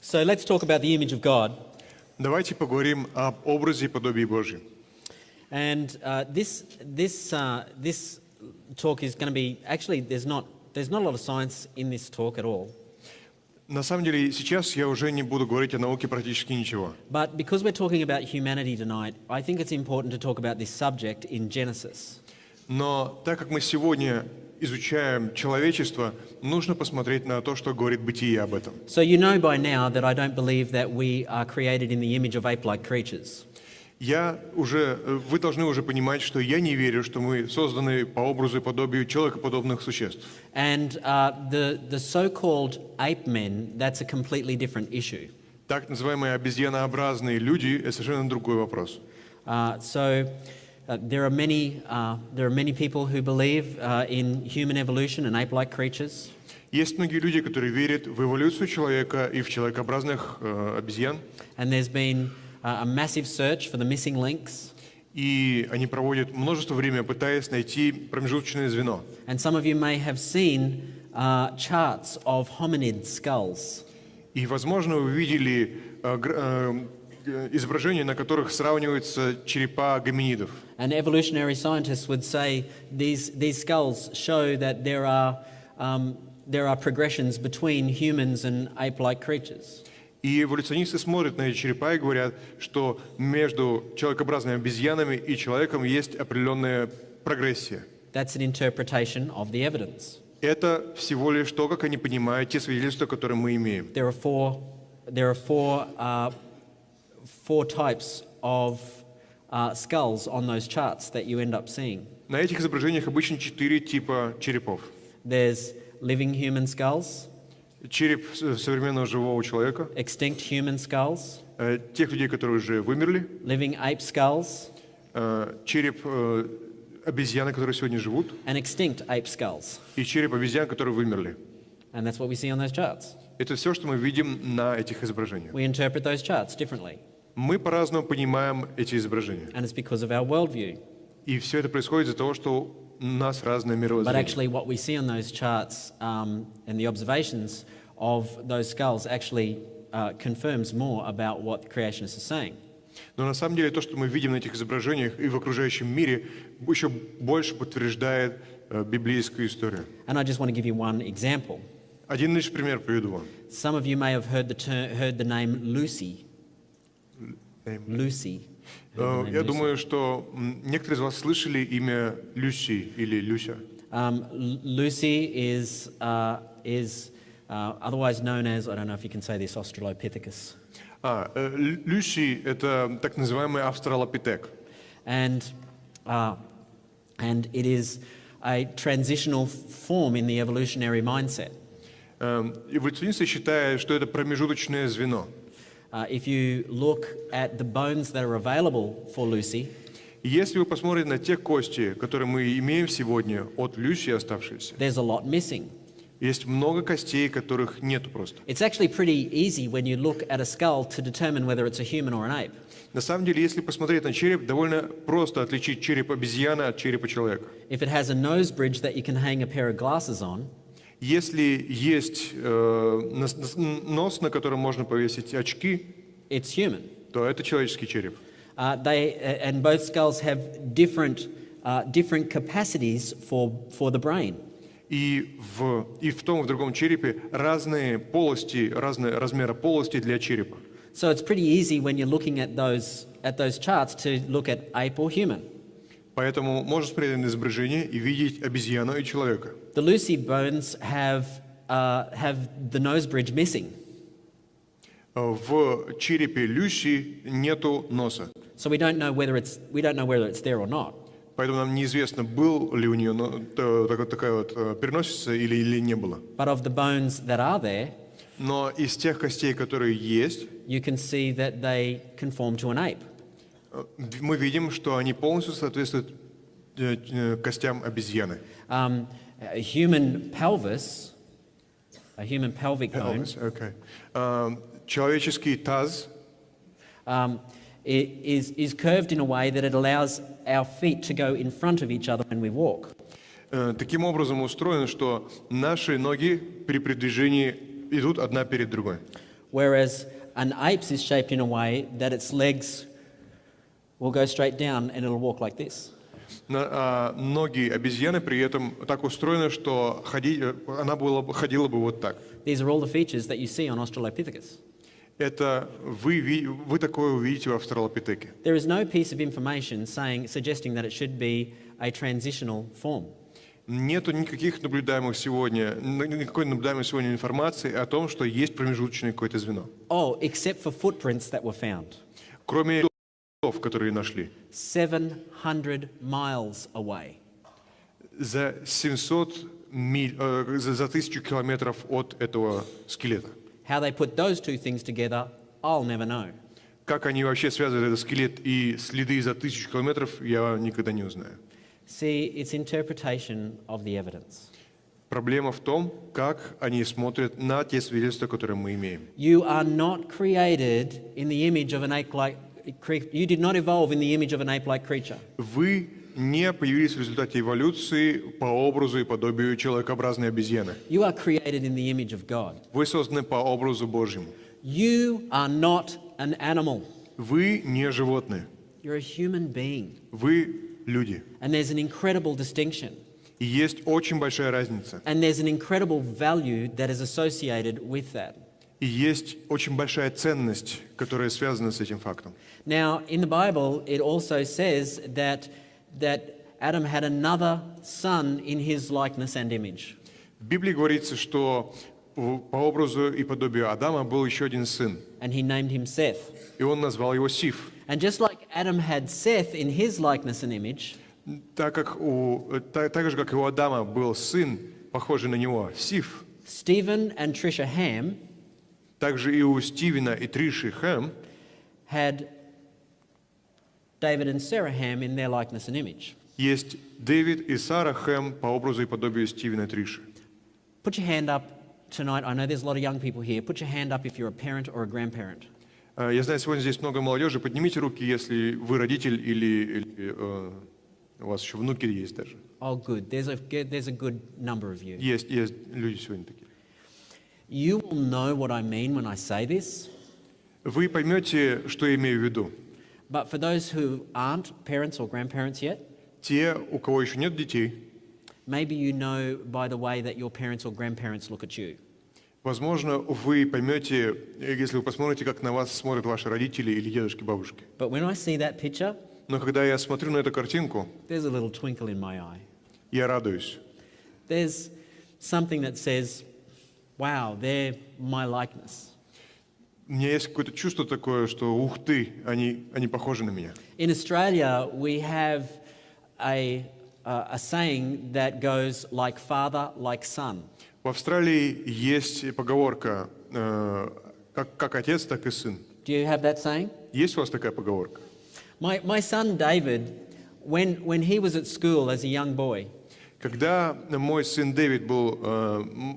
So let's talk about the image of God. Давайте поговорим об образе и подобии Божьем. And this talk is going to be actually there's not a lot of science in this talk at all. На самом деле, сейчас я уже не буду говорить о науке практически ничего. But because we're talking about humanity tonight, I think it's important to talk about this subject in Genesis. Но так как мы сегодня изучаем человечество, нужно посмотреть на то, что говорит Бытие об этом. So you know by now that I don't believe that we are created in the image of ape-like creatures. Вы должны уже понимать, что я не верю, что мы созданы по образу и подобию человекоподобных существ. And the so-called ape men, that's a completely different issue. Так называемые обезьянообразные люди – это совершенно другой вопрос. There are many people who believe in human evolution and ape-like creatures. Есть многие люди, которые верят в эволюцию человека и в человекообразных обезьян. And there's been a massive search for the missing links. И они проводят множество времени, пытаясь найти промежуточное звено. And some of you may have seen charts of hominid skulls. И, возможно, вы видели изображения, на которых сравниваются черепа гоминидов. And evolutionary scientists would say these skulls show that there are progressions between humans and ape-like creatures. И эволюционисты смотрят на эти черепа и говорят, что между человекообразными обезьянами и человеком есть определенная прогрессия. That's an interpretation of the evidence. Это всего лишь то, как они понимают те свидетельства, которые мы имеем. There are four types of skulls on those charts that you end up seeing. На этих изображениях обычно 4 типа черепов. There's living human skulls, Череп современного живого человека, extinct human skulls, тех людей, которые уже вымерли, living ape skulls, череп обезьяны, которые сегодня живут, and extinct ape skulls. и череп обезьян, которые вымерли. And that's what we see on those charts. Это все, что мы видим на этих изображениях. We interpret those charts differently. Мы по-разному понимаем эти изображения. And it's because of our worldview. И все это происходит из-за того, что у нас разное But мировоззрение. actually what we see on those charts and the observations of those skulls actually confirms more about what the creationists are saying. Но на самом деле то, что мы видим на этих изображениях и в окружающем мире, еще больше подтверждает библейскую историю. And I just want to give you one example. Один лишь пример приведу вам. Some of you may have heard the name Lucy. Lucy. Я думаю, что некоторые из вас слышали имя Люси или Люся. Lucy is otherwise known as, I don't know if you can say this, Australopithecus. Люси – это так называемый австралопитек. And it is a transitional form in the evolutionary mindset. Эволюционисты считают, что это промежуточное звено. If you look at the bones that are available for Lucy, Если вы посмотрите на те кости, которые мы имеем сегодня от Люси оставшиеся, there's a lot missing. есть много костей, которых нету просто. It's actually pretty easy when you look at a skull to determine whether it's a human or an ape. На самом деле, если посмотреть на череп, довольно просто отличить череп обезьяны от черепа человека. If it has a nose bridge that you can hang a pair of glasses on, Если есть нос, на котором можно повесить очки, it's human. то это человеческий череп. And both skulls have different capacities for the brain. И в том и в другом черепе разные полости, разные размеры полости для черепа. So it's pretty easy when you're looking at those charts to look at ape or human. Поэтому можно смотреть на изображение и видеть обезьяну и человека. The Lucy bones have the nose bridge missing. В черепе Люси нету носа. So we don't know whether it's there or not. Поэтому нам неизвестно, был ли у нее такая вот переносица или не было. But of the bones that are there, Но из тех костей, которые есть, you can see that they conform to an ape. мы видим, что они полностью соответствуют костям обезьяны. A human pelvic bone, Человеческий таз is curved in a way that it allows our feet to go in front of each other when we walk. таким образом устроен, что наши ноги при передвижении идут одна перед другой. whereas an ape's is shaped in a way that its legs will go straight down and it'll walk like this. Ноги обезьяны при этом так устроены, что она ходила бы вот так. These are all the features that you see on Australopithecus. Это вы такое увидите в австралопитеке. There is no piece of information suggesting that it should be a transitional form. Нету никакой наблюдаемой сегодня информации о том, что есть промежуточное какое-то звено. Oh, except for footprints that were found. Кроме следов, которые нашли. 700 miles away. За 700 миль, за 1000 километров от этого скелета. How they put those two things together, I'll never know. Как они вообще связывают этот скелет и следы за 1000 километров, я никогда не узнаю. See, it's interpretation of the evidence. Проблема в том, как они смотрят на те свидетельства, которые мы имеем. You are not created in the image of an ape-like creature. You did not evolve in the image of an ape-like creature. Вы не появились в результате эволюции по образу и подобию человекообразной обезьяны. You are created in the image of God. Вы созданы по образу Божьему. You are not an animal. Вы не животные. You're a human being. Вы люди. And there's an incredible distinction. И есть очень большая разница. And there's an incredible value that is associated with that. И есть очень большая ценность, которая связана с этим фактом. Now, in the Bible, it also says that Adam had another son in his likeness and image. В Библии говорится, что по образу и подобию Адама был еще один сын. And he named him Seth. И он назвал его Сиф. And just like Adam had Seth in his likeness and image, Так же, как и у Адама был сын, похожий на него, Сиф, Stephen and Trisha Ham также и у Стивена и Триши Хэм had David and Sarah Ham in their likeness and image. есть Дэвид и Сара Хэм по образу и подобию Стивена и Триши. Put your hand up tonight. I know there's a lot of young people here. Put your hand up if you're a parent or a grandparent. Я знаю, сегодня здесь много молодежи. Поднимите руки, если вы родитель или у вас еще внуки есть даже. Oh, good. There's a good number of you. Есть люди сегодня такие. You will know what I mean when I say this. Вы поймете, что я имею в виду. But for those who aren't parents or grandparents yet, Те, у кого еще нет детей, maybe you know by the way that your parents or grandparents look at you. возможно, вы поймете, если вы посмотрите, как на вас смотрят ваши родители или дедушки, бабушки. But when I see that picture, Но когда я смотрю на эту картинку, there's a little twinkle in my eye. я радуюсь. There's something that says, wow, they're my likeness. У меня есть какое-то чувство такое, что ух ты, они похожи на меня. In Australia, we have a saying that goes like father, like son. В Австралии есть поговорка как отец, так и сын. Do you have that saying? Есть у вас такая поговорка? My son David, when he was at school as a young boy, Когда мой сын Дэвид был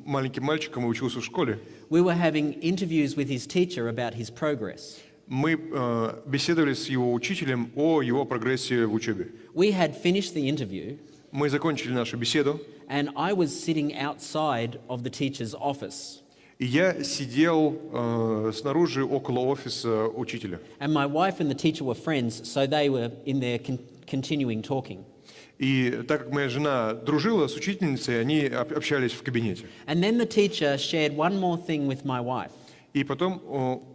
маленьким мальчиком и учился в школе, we were having interviews with his teacher about his progress. мы беседовали с его учителем о его прогрессе в учебе. We had finished the interview, Мы закончили нашу беседу, and I was sitting outside of the teacher's office. и я сидел снаружи около офиса учителя. And my wife and the teacher were friends, so they were in there continuing talking. И так как моя жена дружила с учительницей, они общались в кабинете. And then the teacher shared one more thing with my wife. И потом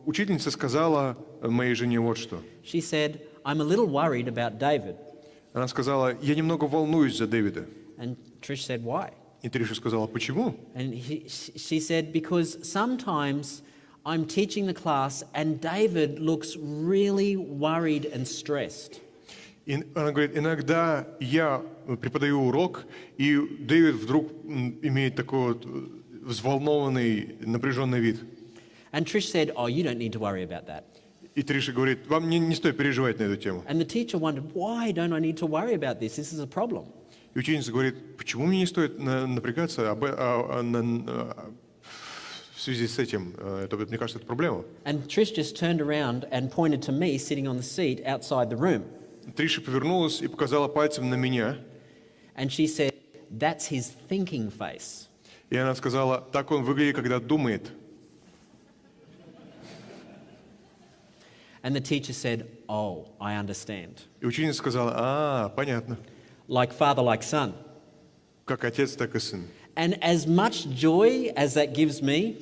учительница сказала моей жене вот что. She said, I'm a little worried about David. Она сказала, я немного волнуюсь за Дэвида. And Trish said, why? И Триша сказала, почему? And she said, because sometimes I'm teaching the class and David looks really worried and stressed. И она говорит, иногда я преподаю урок, и Дэвид вдруг имеет такой вот взволнованный, напряженный вид. And Trish said, oh, you don't need to worry about that. И Триша говорит, вам не стоит переживать на эту тему. And the teacher wondered, why don't I need to worry about this? This is a problem. И ученица говорит, почему мне не стоит напрягаться в связи с этим? Мне кажется, это проблема. And Trish just turned around and pointed to me sitting on the seat outside the room. Триша повернулась и показала пальцем на меня. And she said, that's his thinking face. И она сказала, так он выглядит, когда думает. And the teacher said, "Oh, I understand." И ученица сказала, понятно. Like father, like son. Как отец, так и сын. And as much joy as that gives me,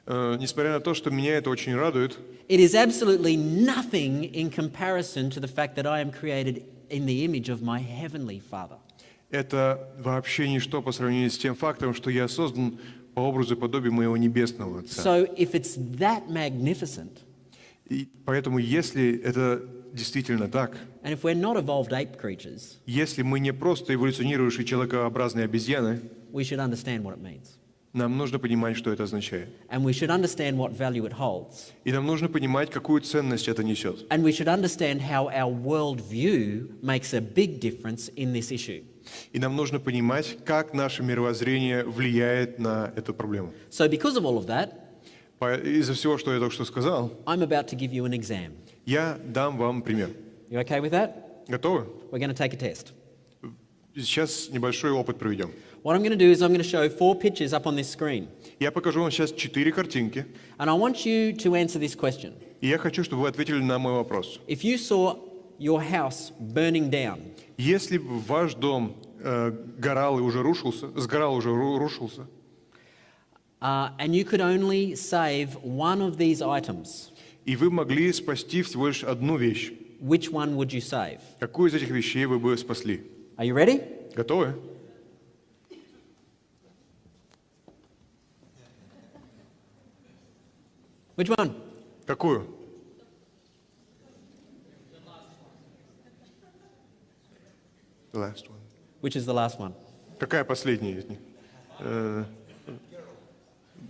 Несмотря на то, что меня это очень радует, it is absolutely nothing in comparison to the fact that I am created in the image of my heavenly Father. это вообще ничто по сравнению с тем фактом, что я создан по образу и подобию моего небесного Отца. So if it's that magnificent, И поэтому, если это действительно так, and if we're not evolved ape creatures, если мы не просто эволюционирующие человекообразные обезьяны, we should understand what it means. нам нужно понимать, что это означает. And we should understand what value it holds. И нам нужно понимать, какую ценность это несет. And we should understand how our worldview makes a big difference in this issue. И нам нужно понимать, как наше мировоззрение влияет на эту проблему. So because of all of that, Из-за всего, что я только что сказал, I'm about to give you an exam. я дам вам пример. You okay with that? Готовы? We're going to take a test. Сейчас небольшой опыт проведем. What I'm going to do is I'm going to show 4 pictures up on this screen. Я покажу вам сейчас 4 картинки, And I want you to answer this question. и я хочу, чтобы вы ответили на мой вопрос. If you saw your house burning down, Если бы ваш дом сгорал и уже рушился, and you could only save one of these items, и вы могли спасти всего лишь одну вещь, which one would you save? какую из этих вещей вы бы спасли? Are you ready? Готовы? Which one? Какую? The last one. Which is the last one? Какая последняя из них?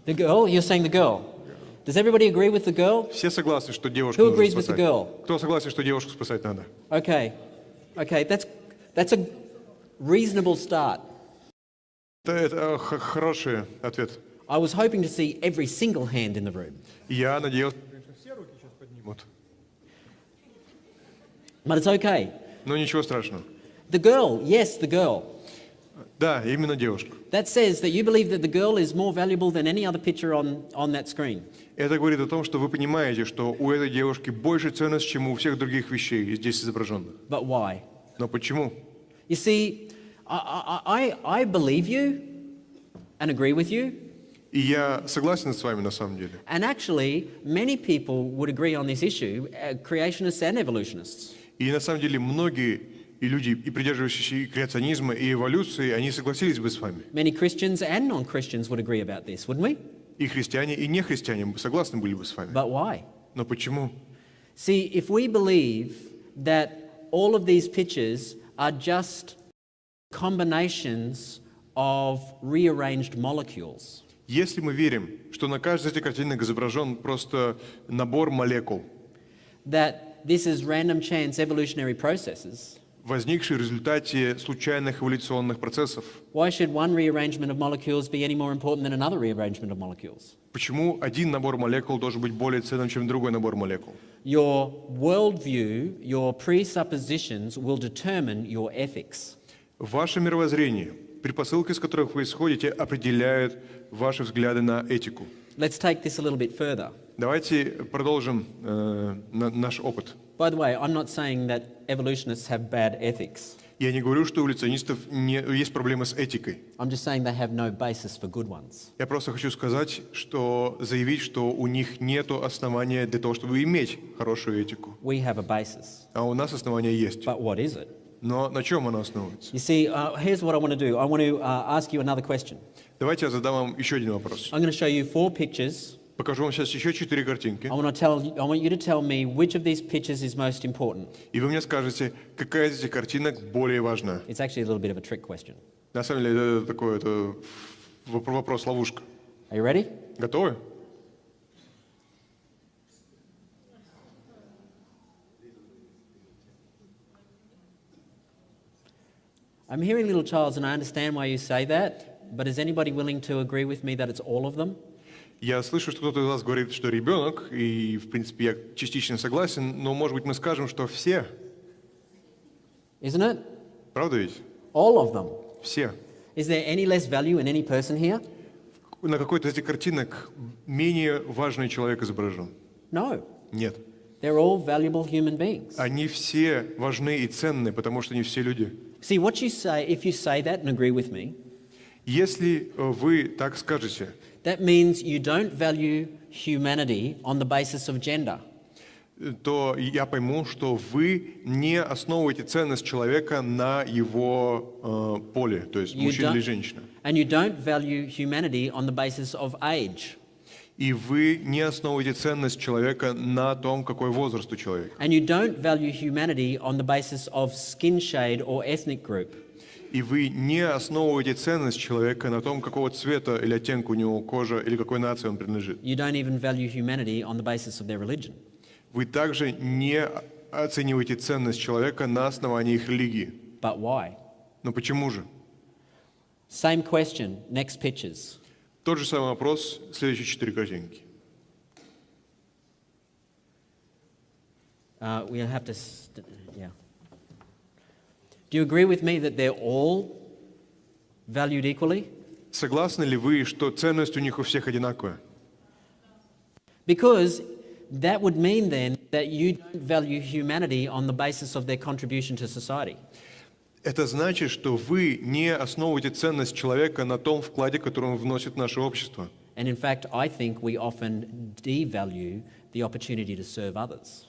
The girl? You're saying the girl. Does everybody agree with the girl? Все согласны, что девушку Who нужно agrees with the спасать? girl? Кто согласен, что девушку спасать надо? Okay. Okay, that's a reasonable start. Это хороший ответ. I was hoping to see every single hand in the room. Я надеялся, что все руки сейчас поднимут. But it's okay. Но ничего страшного. The girl, yes, the girl. Да, именно девушка. That says that you believe that the girl is more valuable than any other picture on that screen. Это говорит о том, что вы понимаете, что у этой девушки больше ценность, чем у всех других вещей здесь изображенных. But why? Но почему? You see, I believe you and agree with you. И я согласен с вами на самом деле. And actually, many people would agree on this issue, creationists and evolutionists. И на самом деле многие и люди, и придерживающиеся и креационизма, и эволюции, они согласились бы с вами. Many Christians and non-Christians would agree about this, wouldn't we? И христиане, и нехристиане согласны были бы с вами. But why? Но почему? See, if we believe that all of these pictures are just combinations of rearranged molecules, Если мы верим, что на каждой из этих картинок изображен просто набор молекул, that this is random chance evolutionary processes, возникшие в результате случайных эволюционных процессов, why should one rearrangement of molecules be any more important than another rearrangement of molecules? почему один набор молекул должен быть более ценным, чем другой набор молекул? Your worldview, your presuppositions will determine your ethics. Ваше мировоззрение, предпосылки, из которых вы исходите, определяют ваши взгляды на этику. Let's take this a little bit further. Давайте продолжим наш опыт. By the way, I'm not saying that evolutionists have bad ethics. Я не говорю, что у эволюционистов есть проблемы с этикой. I'm just saying they have no basis for good ones. Я просто хочу сказать, заявить, что у них нет основания для того, чтобы иметь хорошую этику. We have a basis. А у нас основания есть. But what is it? Но на чем оно основывается? You see, here's what I want to do. I want to ask you another question. Давайте я задам вам еще один вопрос. I'm going to show you 4 pictures. Покажу вам сейчас еще 4 картинки. I want you to tell me which of these pictures is most important. И вы мне скажете, какая из этих картинок более важна. It's actually a little bit of a trick question. На самом деле, это такой вопрос-ловушка. Are you ready? Готовы? I'm hearing little childs, and I understand why you say that, but is anybody willing to agree with me that it's all of them? Я слышу, что кто-то из вас говорит, что ребенок, и, в принципе, я частично согласен, но, может быть, мы скажем, что все. Isn't it? Правда ведь? All of them. Все. Is there any less value in any person here? На какой-то из этих картинок менее важный человек изображен? No. Нет. They're all valuable human beings. Они все важны и ценны, потому что они все люди. See, what you say, if you say that and agree with me, Если вы так скажете, that means you don't value humanity on the basis of gender. то я пойму, что вы не основываете ценность человека на его поле, то есть мужчина или женщина. And you don't value humanity on the basis of age. И вы не основываете ценность человека на том, какой возраст у человека. And you don't value humanity on the basis of skin shade or ethnic group. И вы не основываете ценность человека на том, какого цвета или оттенка у него кожа, или какой нации он принадлежит. You don't even value humanity on the basis of their religion. Вы также не оцениваете ценность человека на основании их религии. But why? Но почему же? Same question, next pictures. Тот же самый вопрос, следующие 4 картинки. We'll have to, yeah. Do you agree with me that they're all valued equally? Согласны ли вы, что ценность у них у всех одинаковая? Because that would mean then that you don't value humanity on the basis of their contribution to society. Это значит, что вы не основываете ценность человека на том вкладе, который он вносит в наше общество. And in fact, I think we often devalue the opportunity to serve others.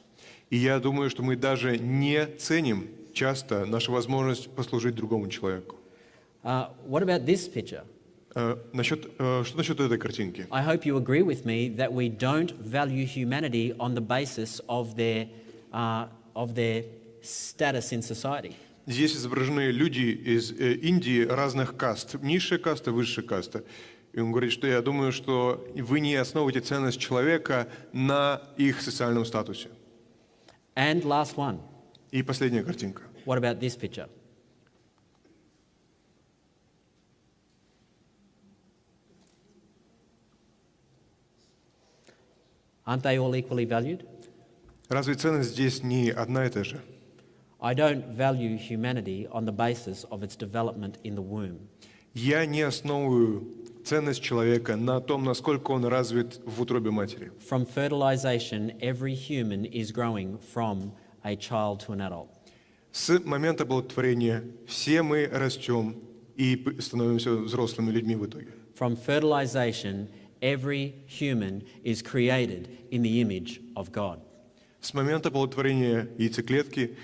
И я думаю, что мы даже не ценим часто нашу возможность послужить другому человеку. What about this picture? Что насчет этой картинки? I hope you agree with me that we don't value humanity on the basis of their status in society. Здесь изображены люди из Индии разных каст, низшая каста, высшая каста. И он говорит, что я думаю, что вы не основываете ценность человека на их социальном статусе. And last one. И последняя картинка. What about this picture? Aren't they all equally valued? Разве ценность здесь не одна и та же? I don't value humanity on the basis of its development in the womb. Я не основываю ценность человека на том, насколько он развит в утробе матери. From fertilization, every human is growing from a child to an adult. С момента оплодотворения все мы растем и становимся взрослыми людьми в итоге. From fertilization, every human is created in the image of God. С момента оплодотворения яйцеклетки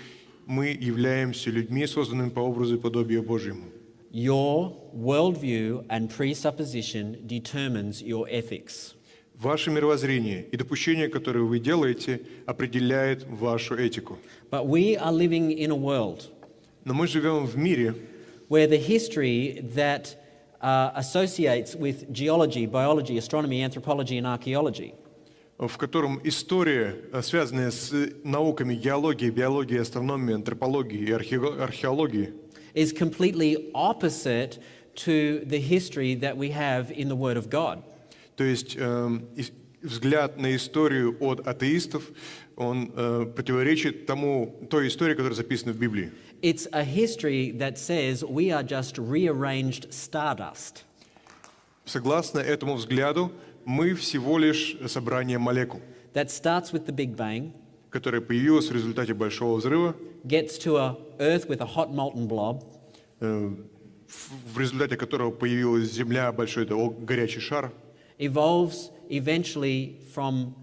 мы являемся людьми, созданными по образу и подобию Божьему. Your worldview and presupposition determines your ethics. Ваше мировоззрение и допущение, которое вы делаете, определяет вашу этику. But we are living in a world Но мы живем в мире, where the history that associates with geology, biology, astronomy, anthropology and archaeology в котором история, связанная с науками геологии, биологии, астрономии, антропологии и археологии, is completely opposite to the history that we have in the Word of God. то есть взгляд на историю от атеистов, он противоречит той истории, которая записана в Библии. It's a history that says we are just rearranged stardust. Согласно этому взгляду, мы всего лишь собрание молекул, That starts with the Big Bang, которое появилось в результате Большого взрыва, gets to a Earth with a hot molten blob, в результате которого появилась Земля, большой горячий шар, evolves eventually from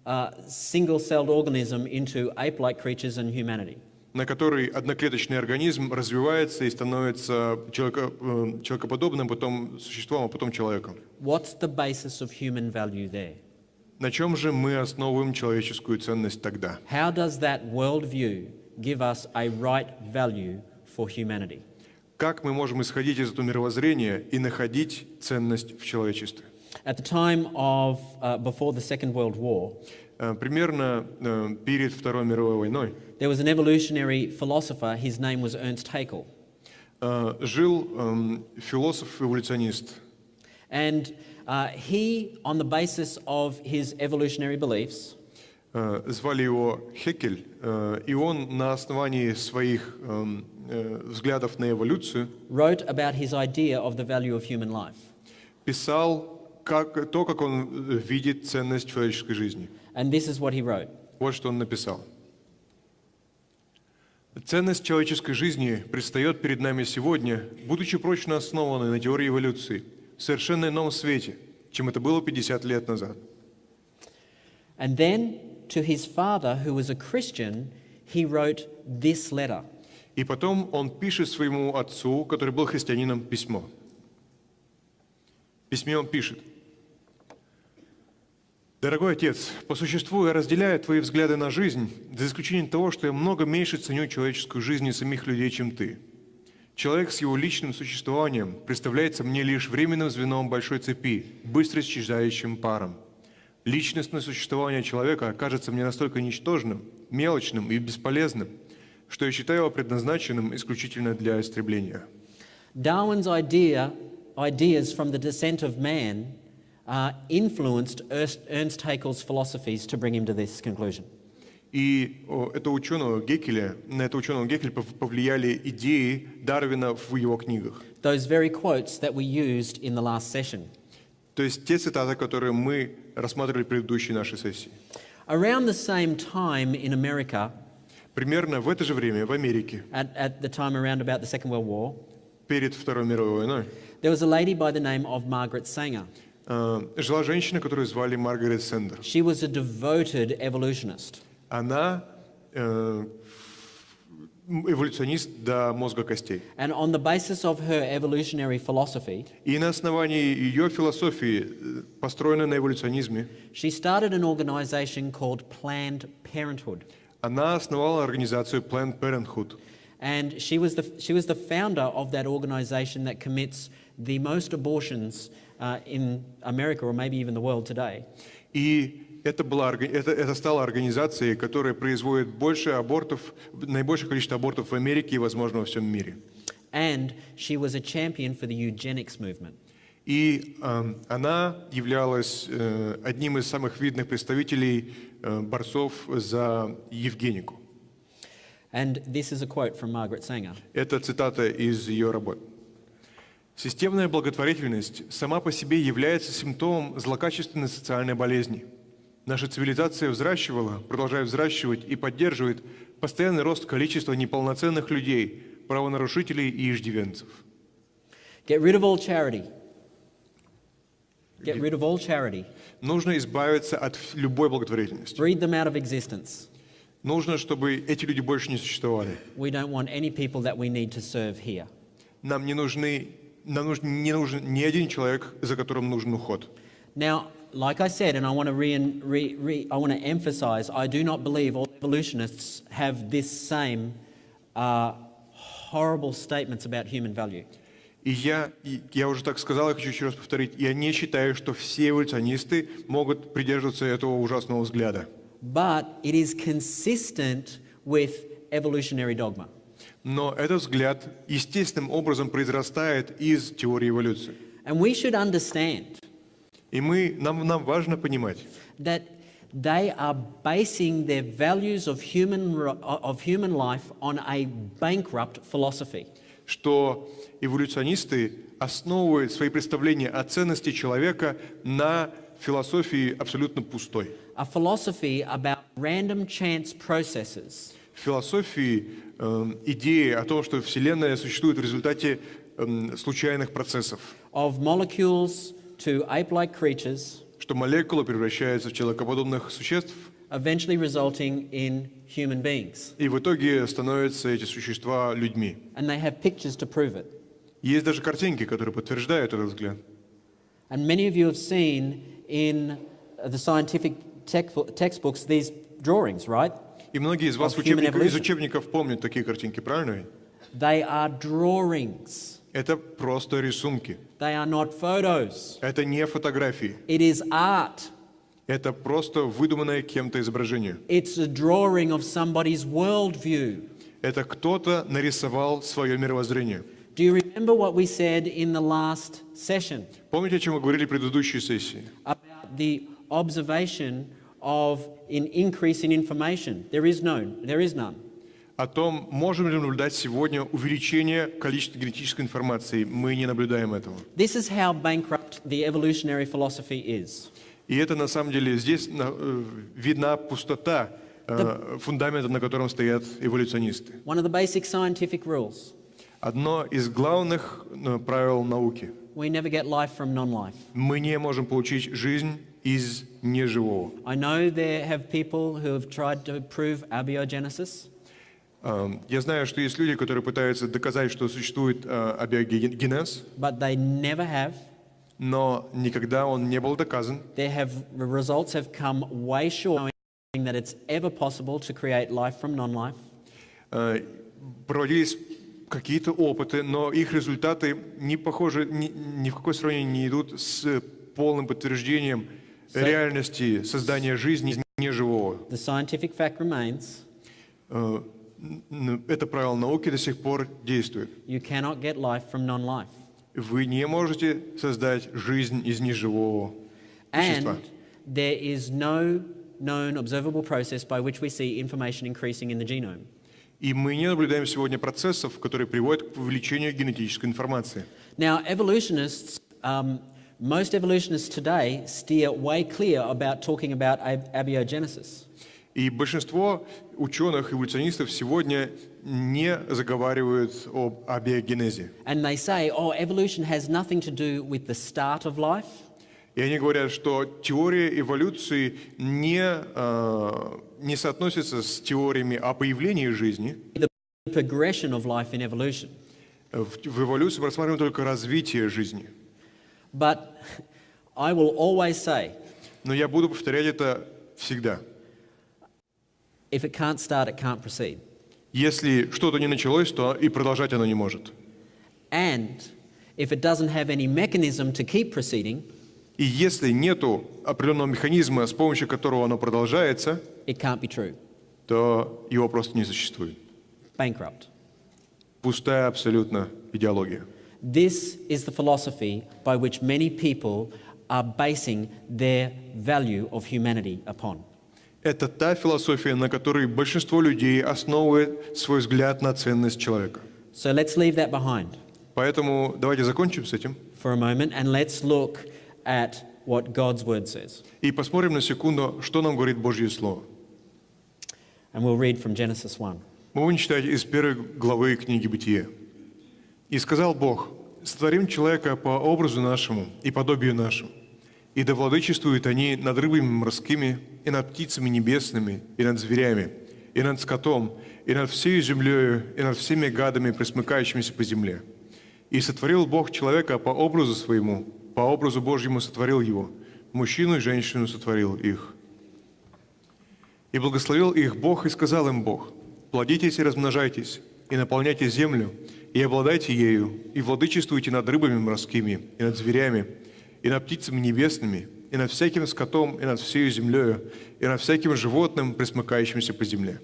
a single-celled organism into ape-like creatures and humanity. на который одноклеточный организм развивается и становится человекоподобным, потом существом, а потом человеком. What's the basis of human value there? На чем же мы основываем человеческую ценность тогда? How does that worldview give us a right value for humanity? Как мы можем исходить из этого мировоззрения и находить ценность в человечестве? At the time of before the Second World War, Примерно перед Второй мировой войной there was an evolutionary philosopher. His name was Ernst Haeckel, жил философ-эволюционист. and he, on the basis of his evolutionary beliefs, Звали его Хекель, и он на основании своих взглядов на эволюцию wrote about his idea of the value of human life. писал как он видит ценность человеческой жизни. And this is what he wrote. Вот что он написал. Ценность человеческой жизни предстает перед нами сегодня, будучи прочно основанной на теории эволюции, в совершенно ином свете, чем это было 50 лет назад. And then, to his father, who was a Christian, he wrote this letter. И потом он пишет своему отцу, который был христианином, письмо. В письме он пишет: «Дорогой отец, по существу я разделяю твои взгляды на жизнь, за исключением того, что я много меньше ценю человеческую жизнь и самих людей, чем ты. Человек с его личным существованием представляется мне лишь временным звеном большой цепи, быстро исчезающим паром. Личностное существование человека кажется мне настолько ничтожным, мелочным и бесполезным, что я считаю его предназначенным исключительно для истребления». Darwin's ideas from the descent of man influenced Ernst Haeckel's philosophies to bring him to this conclusion. И на этого ученого Геккеля повлияли идеи Дарвина в его книгах. Those very quotes that we used in the last session. То есть те цитаты, которые мы рассматривали в предыдущей нашей сессии. Around the same time in America, Примерно в это же время в Америке, at the time around about the Second World War, перед Второй мировой войной, there was a lady by the name of Margaret Sanger. жила женщина, которую звали Маргарет Сендер. She was a devoted evolutionist. Она эволюционист до мозга костей. And on the basis of her evolutionary philosophy, И на основании ее философии, построенной на эволюционизме, she started an organization called Planned Parenthood. она основала организацию Planned Parenthood. And she was the founder of that organization that commits the most abortions in America or maybe even the world today. И это стало организацией, которая производит наибольшее количество абортов в Америке и, возможно, во всем мире. And she was a champion for the eugenics movement. И она являлась одним из самых видных представителей борцов за евгенику. And this is a quote from Margaret Sanger. Это цитата из ее работ. «Системная благотворительность сама по себе является симптомом злокачественной социальной болезни. Наша цивилизация взращивала, продолжает взращивать и поддерживает постоянный рост количества неполноценных людей, правонарушителей и иждивенцев». Get rid of all charity. Get rid of all charity. Нужно избавиться от любой благотворительности. Breed them out of existence. Нужно, чтобы эти люди больше не существовали. We don't want any people that we need to serve here. Нам не нужен ни один человек, за которым нужен уход. Now, like I said, and I want to emphasize, I do not believe all evolutionists have this same horrible statements about human value. И я уже так сказал, я хочу еще раз повторить, я не считаю, что все эволюционисты могут придерживаться этого ужасного взгляда. But it is consistent with evolutionary dogma. Но этот взгляд естественным образом произрастает из теории эволюции. And we should understand И нам важно понимать, that they are basing their values of human life on a bankrupt philosophy. что эволюционисты основывают свои представления о ценности человека на философии абсолютно пустой. A philosophy about random chance processes. Философии идеи о том, что Вселенная существует в результате случайных процессов, Of molecules to ape-like creatures, что молекулы превращаются в человекоподобных существ, eventually resulting in human beings. и в итоге становятся эти существа людьми. And they have pictures to prove it. Есть даже картинки, которые подтверждают этот взгляд. And many of you have seen in the scientific textbooks these drawings, right? И многие из вас Of human из evolution. учебников помнят такие картинки, правильно? They are drawings. Это просто рисунки. They are not photos. Это не фотографии. It is art. Это просто выдуманное кем-то изображение. It's a drawing of somebody's worldview. Это кто-то нарисовал свое мировоззрение. Do you remember what we said in the last session Помните, о чем мы говорили в предыдущей сессии? about the observation of an increase in information? There is none. О том, можем ли наблюдать сегодня увеличение количества генетической информации. Мы не наблюдаем этого. This is how bankrupt the evolutionary philosophy is. И это на самом деле здесь видна пустота фундаментом, на котором стоят эволюционисты. One of the basic scientific rules: Одно из главных правил науки. we never get life from non-life. Мы не можем получить жизнь из неживого. I know there have people who have tried to prove abiogenesis. Я знаю, что есть люди, которые пытаются доказать, что существует абиогенез, But they never have. но никогда он не был доказан. Results have come way short showing that it's ever possible to create life from non-life. Проводились какие-то опыты, но их результаты не похожи, ни в какое сравнение не идут с полным подтверждением реальности создания жизни из неживого. The scientific fact remains. Это правило науки до сих пор действует. You cannot get life from non-life. Вы не можете создать жизнь из неживого вещества. And there is no known observable process by which we see information increasing in the genome. И мы не наблюдаем сегодня процессов, которые приводят к увеличению генетической информации. Now, most evolutionists today steer way clear about talking about abiogenesis. И большинство ученых, эволюционистов сегодня не заговаривают об абиогенезе. And they say, oh, evolution has nothing to do with the start of life. И они говорят, что теория эволюции не соотносится с теориями о появлении жизни. The progression of life in evolution. В эволюции мы рассматриваем только развитие жизни. But I will always say, но я буду повторять это всегда. If it can't start, it can't proceed. Если что-то не началось, то и продолжать оно не может. And if it doesn't have any mechanism to keep proceeding, и если нету определенного механизма, с помощью которого оно продолжается, it can't be true. то его просто не существует. Bankrupt. Пустая абсолютно идеология. This is the philosophy by which many people are basing their value of humanity upon. Это та философия, на которой большинство людей основывает свой взгляд на ценность человека. So let's leave that behind. Поэтому давайте закончим с этим. For a moment, and let's look at what God's word says. И посмотрим на секунду, что нам говорит Божье Слово. And we'll read from Genesis 1. Мы будем читать из 1 главы книги Бытия. «И сказал Бог: сотворим человека по образу нашему и подобию нашему, и да владычествуют они над рыбами морскими, и над птицами небесными, и над зверями, и над скотом, и над всей землею, и над всеми гадами, пресмыкающимися по земле. И сотворил Бог человека по образу своему, по образу Божьему сотворил его, мужчину и женщину сотворил их. И благословил их Бог, и сказал им Бог: плодитесь и размножайтесь, и наполняйте землю, и обладайте ею, и владычествуйте над рыбами морскими, и над зверями, и над птицами небесными, и над всяким скотом, и над всею землею, и над всяким животным, пресмыкающимся по земле».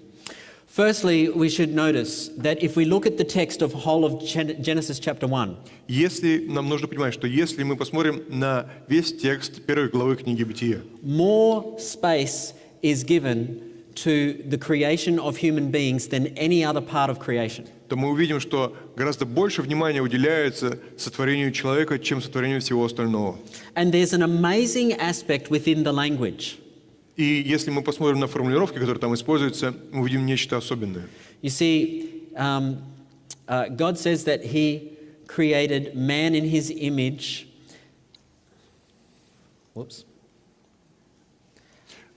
Firstly, we should notice that if we look at the text of whole of Genesis chapter 1, Если нам нужно понимать, что если мы посмотрим на весь текст первой главы книги Бытия, more space is given to the creation of human beings than any other part of creation. то мы увидим, что гораздо больше внимания уделяется сотворению человека, чем сотворению всего остального. And there's an amazing aspect within the language. И если мы посмотрим на формулировки, которые там используются, мы увидим нечто особенное. You see, God says that He created man in His image. Whoops.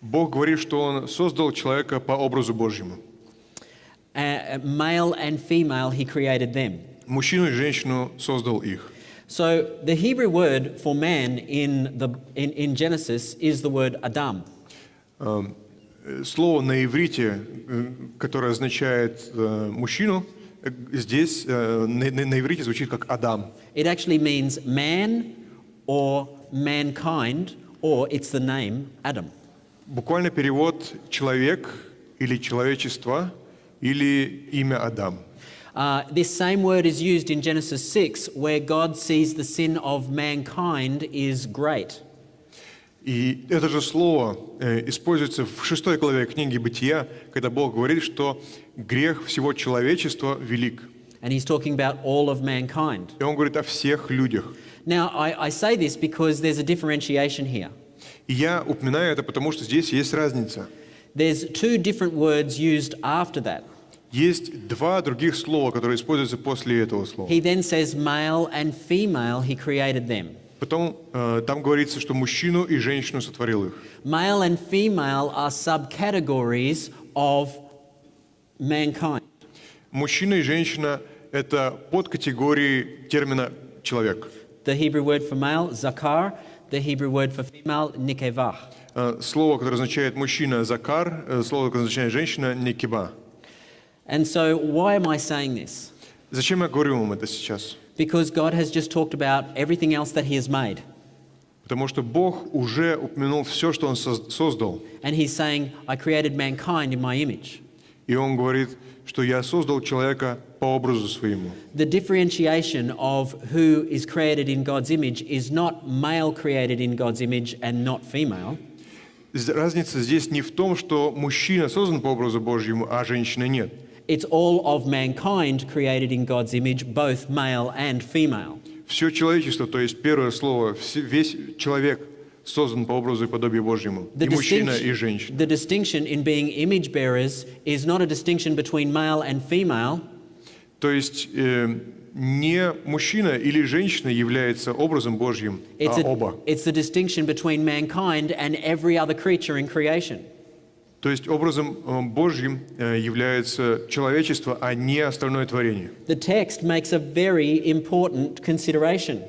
Бог говорит, что Он создал человека по образу Божьему. Male and female, He created them. Мужчину и женщину создал их. So the Hebrew word for man in Genesis is the word Adam. Слово на иврите, которое означает мужчину, здесь на иврите звучит как Адам. It actually means man or mankind, or it's the name Adam. Буквально перевод «человек» или «человечество» или имя Адам. This same word is used in Genesis 6, where God sees the sin of mankind is great. И это же слово используется в 6 главе книги Бытия, когда Бог говорит, что грех всего человечества велик. And He's talking about all of mankind. И Он говорит о всех людях. Now, I say this because there's a differentiation here. И я упоминаю это, потому что здесь есть разница. There's two different words used after that. Есть два других слова, которые используются после этого слова. He then says male and female, he created them. Потом там говорится, что мужчину и женщину сотворил их. Male and female are subcategories of mankind. Мужчина и женщина – это подкатегории термина «человек». The Hebrew word for male, zakar. The Hebrew word for female, nikevah. Слово, которое означает «мужчина» – «закар», слово, которое означает «женщина» – «некиба». And so why am I saying this? Зачем я говорю вам это сейчас? Because God has just talked about everything else that He has made. Потому что Бог уже упомянул все, что Он создал. And He's saying, I created mankind in my image. И Он говорит, что я создал человека по образу своему. The differentiation of who is created in God's image is not male created in God's image and not female. Разница здесь не в том, что мужчина создан по образу Божьему, а женщина нет. It's all of mankind created in God's image, both male and female. Все человечество, то есть первое слово, весь человек создан по образу и подобию Божьему, и мужчина, и женщина. The distinction in being image bearers is not a distinction between male and female. То есть не мужчина или женщина является образом Божьим, а оба. It's the distinction between mankind and every other creature in creation. То есть образом Божьим является человечество, а не остальное творение. The text makes a very important consideration.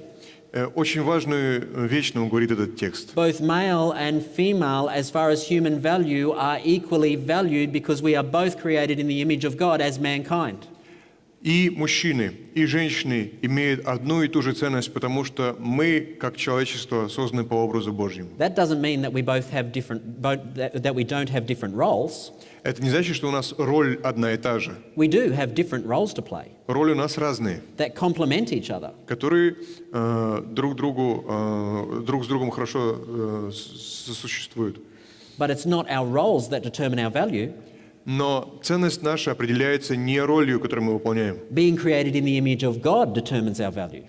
Очень важную вещь нам говорит этот текст. Both male and female, as far as human value, are equally valued because we are both created in the image of God as mankind. И мужчины, и женщины имеют одну и ту же ценность, потому что мы, как человечество, созданы по образу Божьему. That doesn't mean that we don't have different roles. Это не значит, что у нас роль одна и та же. We do have different roles to play. Роли у нас разные, that complement each other. которые друг с другом хорошо сосуществуют. But it's not our roles that determine our value. Но ценность наша определяется не ролью, которую мы выполняем. Being created in the image of God determines our value.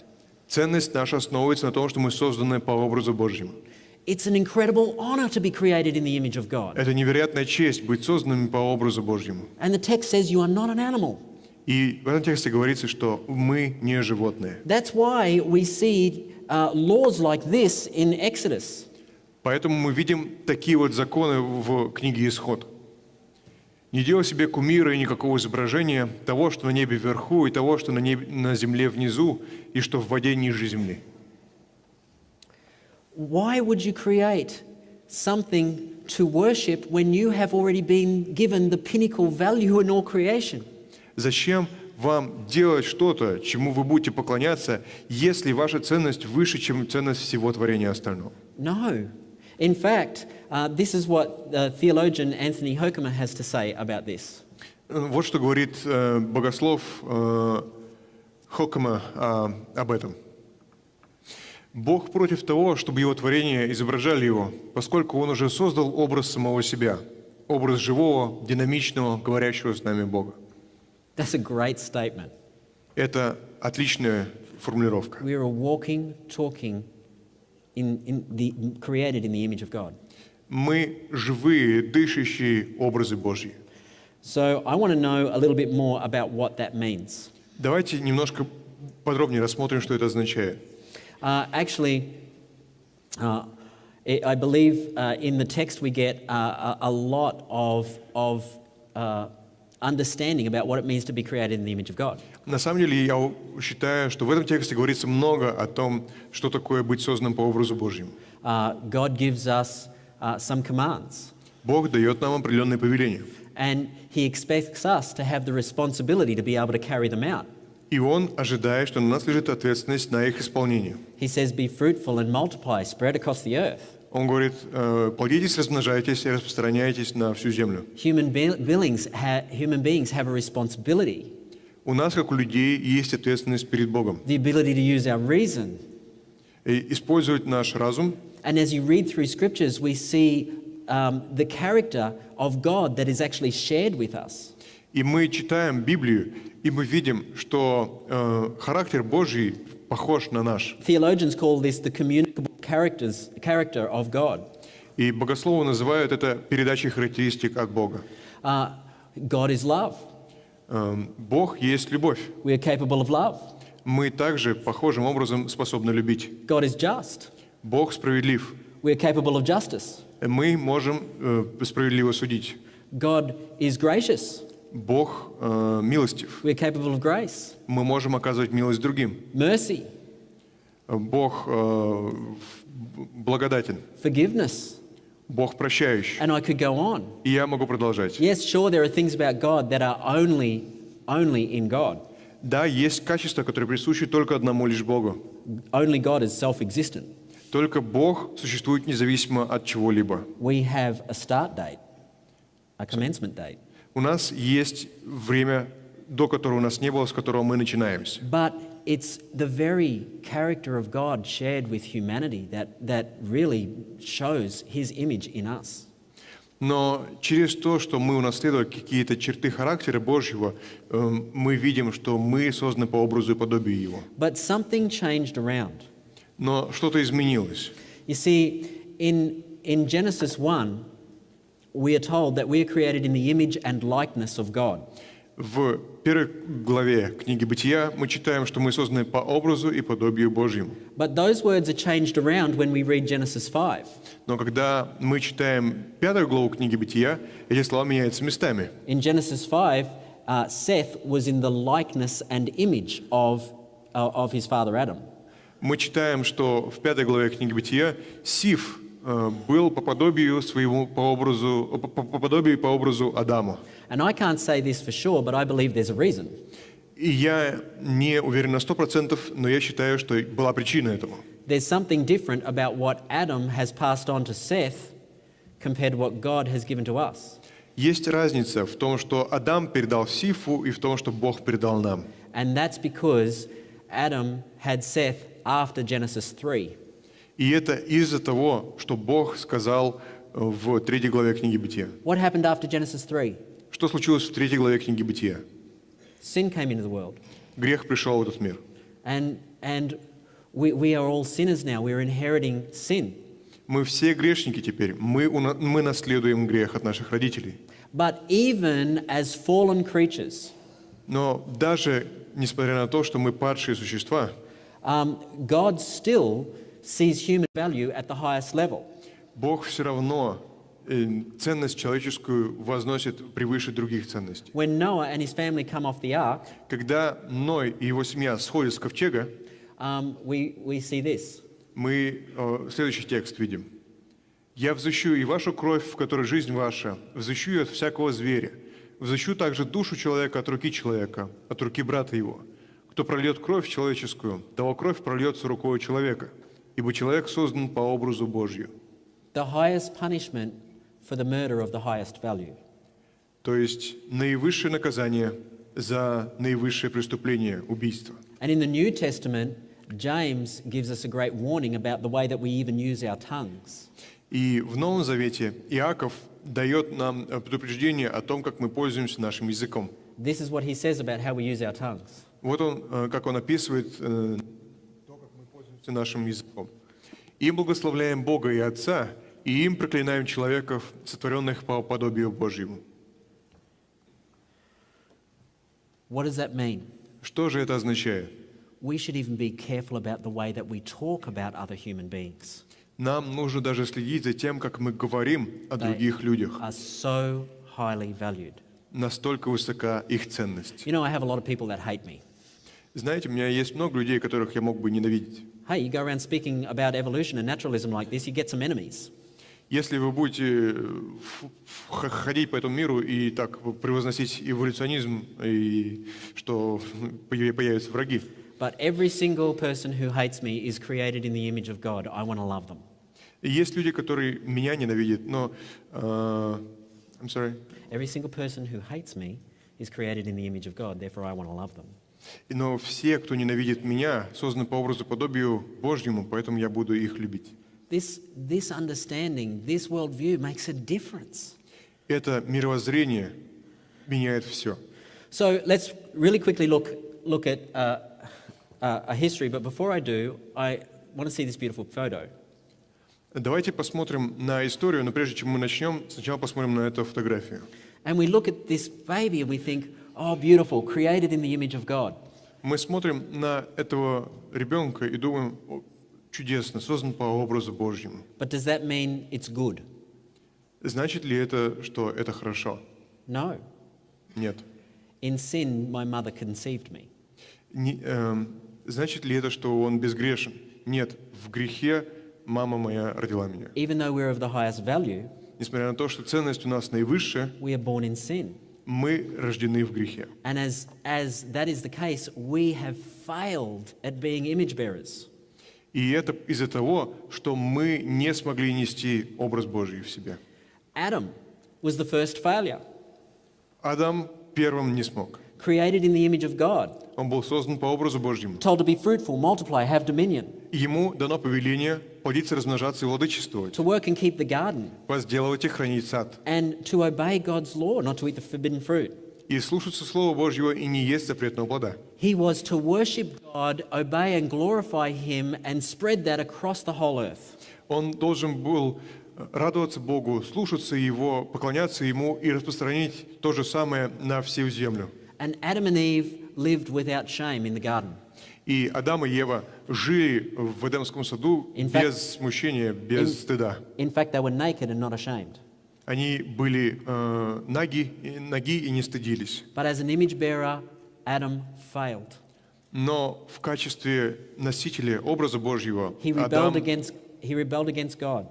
Ценность наша основывается на том, что мы созданы по образу Божьему. It's an incredible honor to be created in the image of God. Это невероятная честь быть созданными по образу Божьему. And the text says you are not an animal. И в этом тексте говорится, что мы не животные. That's why we see laws like this in Exodus. Поэтому мы видим такие вот законы в книге «Исход». Не делай себе кумира и никакого изображения того, что на небе вверху, и того, что на земле внизу, и что в воде ниже земли. Why would you create something to worship when you have already been given the pinnacle value in all creation? Зачем вам делать что-то, чему вы будете поклоняться, если ваша ценность выше, чем ценность всего творения остального? No. In fact, this is what theologian Anthony Hoekema has to say about this. Вот что говорит богослов Хокема об этом. Бог против того, чтобы его творения изображали его, поскольку он уже создал образ самого себя, образ живого, динамичного, говорящего с нами Бога. That's a great statement. Это отличная формулировка. We are a walking, talking, created in the image of God. Мы живые, дышащие образы Божьи. So I want to know a little bit more about what that means. Давайте немножко подробнее рассмотрим, что это означает. Actually, I believe in the text we get a lot of understanding about what it means to be created in the image of God. На самом деле, я считаю, что в этом тексте говорится много о том, что такое быть созданным по образу Божьему. God gives us some commands. Бог дает нам определенные повеления. And He expects us to have the responsibility to be able to carry them out. И Он ожидает, что на нас лежит ответственность на их исполнение. He says, be fruitful and multiply, spread across the earth. Он говорит, плодитесь, размножайтесь и распространяйтесь на всю землю. Human beings have a responsibility. У нас, как у людей, есть ответственность перед Богом. The ability to use our reason. И использовать наш разум. And as you read through scriptures, we see the character of God that is actually shared with us. И мы читаем Библию, и мы видим, что характер Божий похож на наш. Theologians call this the communicable character of God. И богословы называют это передачей характеристик от Бога. God is love. Бог есть любовь. We are capable of love. Мы также похожим образом способны любить. God is just. Бог справедлив. We are capable of justice. Мы можем справедливо судить. God is gracious. Бог милостив. We are capable of grace. Мы можем оказывать милость другим. Mercy. Бог благодатен. Forgiveness. Бог прощающий. And I could go on. И я могу продолжать. Yes, sure, there are things about God that are only in God. Да, есть качества, которые присущи только одному лишь Богу. Only God is self-existent. Только Бог существует независимо от чего-либо. We have a start date, a commencement date. У нас есть время, до которого у нас не было, с которого мы начинаемся. But it's the very character of God shared with humanity that really shows His image in us. Но через то, что мы унаследовали какие-то черты характера Божьего, мы видим, что мы созданы по образу и подобию Его. But something changed around. Но что-то изменилось. You see, in Genesis 1, we are told that we are created in the image and likeness of God. В первой главе книги Бытия мы читаем, что мы созданы по образу и подобию Божьему. But those words are changed around when we read Genesis 5. Но когда мы читаем пятую главу книги Бытия, эти слова меняются местами. In Genesis 5, Seth was in the likeness and image of his father Adam. Мы читаем, что в пятой главе книги Бытия Сиф был по подобию своему, по подобию и по образу Адаму. And I can't say this for sure, but I believe there's a reason. И я не уверен на 100%, но я считаю, что была причина этому. There's something different about what Adam has passed on to Seth compared to what God has given to us. Есть разница в том, что Адам передал Сифу, и в том, что Бог передал нам. And that's because Adam had Seth after Genesis 3. И это из-за того, что Бог сказал в 3 главе книги Бытия. What happened after Genesis 3? Что случилось в 3 главе книги Бытия? Sin came into the world. Грех пришел в этот мир. And we are all sinners now. We're inheriting sin. Мы все грешники теперь. Мы наследуем грех от наших родителей. But even as fallen creatures, Но даже несмотря на то, что мы падшие существа, God still sees human value at the highest level. Бог все равно ценность человеческую возносит превыше других ценностей. When Noah and his family come off the ark, Когда Ной и его семья сходят с ковчега, we see this. мы следующий текст видим. «Я взыщу и вашу кровь, в которой жизнь ваша, взыщу и от всякого зверя, взыщу также душу человека от руки человека, от руки брата его. Кто прольет кровь человеческую, того кровь прольется рукою человека, ибо человек создан по образу Божью». The highest punishment for the murder of the highest value. То есть наивысшее наказание за наивысшее преступление, убийство. And in the New Testament, James gives us a great warning about the way that we even use our tongues. И в Новом Завете Иаков дает нам предупреждение о том, как мы пользуемся нашим языком. This is what he says about how we use our tongues. Вот он, как он описывает то, как мы пользуемся нашим языком. «Им благословляем Бога и Отца, и им проклинаем человеков, сотворенных по подобию Божьему». What does that mean? Что же это означает? We should even be careful about the way that we talk about other human beings. Нам нужно даже следить за тем, как мы говорим о других людях. Are so highly valued. Настолько высока их ценность. You know, I have a lot of people that hate me. Знаете, у меня есть много людей, которых я мог бы ненавидеть. Hey, you go around speaking about evolution and naturalism like this, you get some enemies. Если вы будете ходить по этому миру и так превозносить эволюционизм, и что появятся враги. But every single person who hates me is created in the image of God. I want to love them. И есть люди, которые меня ненавидят, но... I'm sorry. Every single person who hates me is created in the image of God. Therefore, I want to love them. Но все, кто ненавидит меня, созданы по образу и подобию Божьему, поэтому я буду их любить. This understanding, this worldview makes a difference. Это мировоззрение меняет все. So let's really quickly look at a history. But before I do, I want to see this beautiful photo. Давайте посмотрим на историю, но прежде чем мы начнем, сначала посмотрим на эту фотографию. And we look at this baby and we think, oh, beautiful, created in the image of God. Мы смотрим на этого ребенка и думаем, «О, чудесно, создан по образу Божьему». But does that mean it's good? Значит ли это, что это хорошо? No. Нет. In sin, my mother conceived me. Значит ли это, что он безгрешен? Нет. В грехе мама моя родила меня. Even though we're of the highest value, Несмотря на то, что ценность у нас наивысшая, we are born in sin. мы рождены в грехе. And as that is the case, we have failed at being image bearers. И это из-за того, что мы не смогли нести образ Божий в себе. Adam was the first failure, Адам первым не смог. created in the image of God, Он был создан по образу Божьему. told to be fruitful, multiply, have dominion, Ему дано повеление плодиться, размножаться и владычествовать, to work and keep the garden, возделывать и хранить сад, and to obey God's law, not to eat the forbidden fruit. и слушаться Слова Божьего и не есть запретного плода. He was to worship God, obey and glorify Him, and spread that across the whole earth. Он должен был радоваться Богу, слушаться Его, поклоняться Ему и распространить то же самое на всю землю. And Adam and Eve lived without shame in the garden. И Адам и Ева жили в Эдемском саду In fact- без смущения, без стыда. In fact, they were naked and not ashamed. Они были ноги и не стыдились. But as an image bearer, Adam failed. Но в качестве носителя образа Божьего He rebelled against God.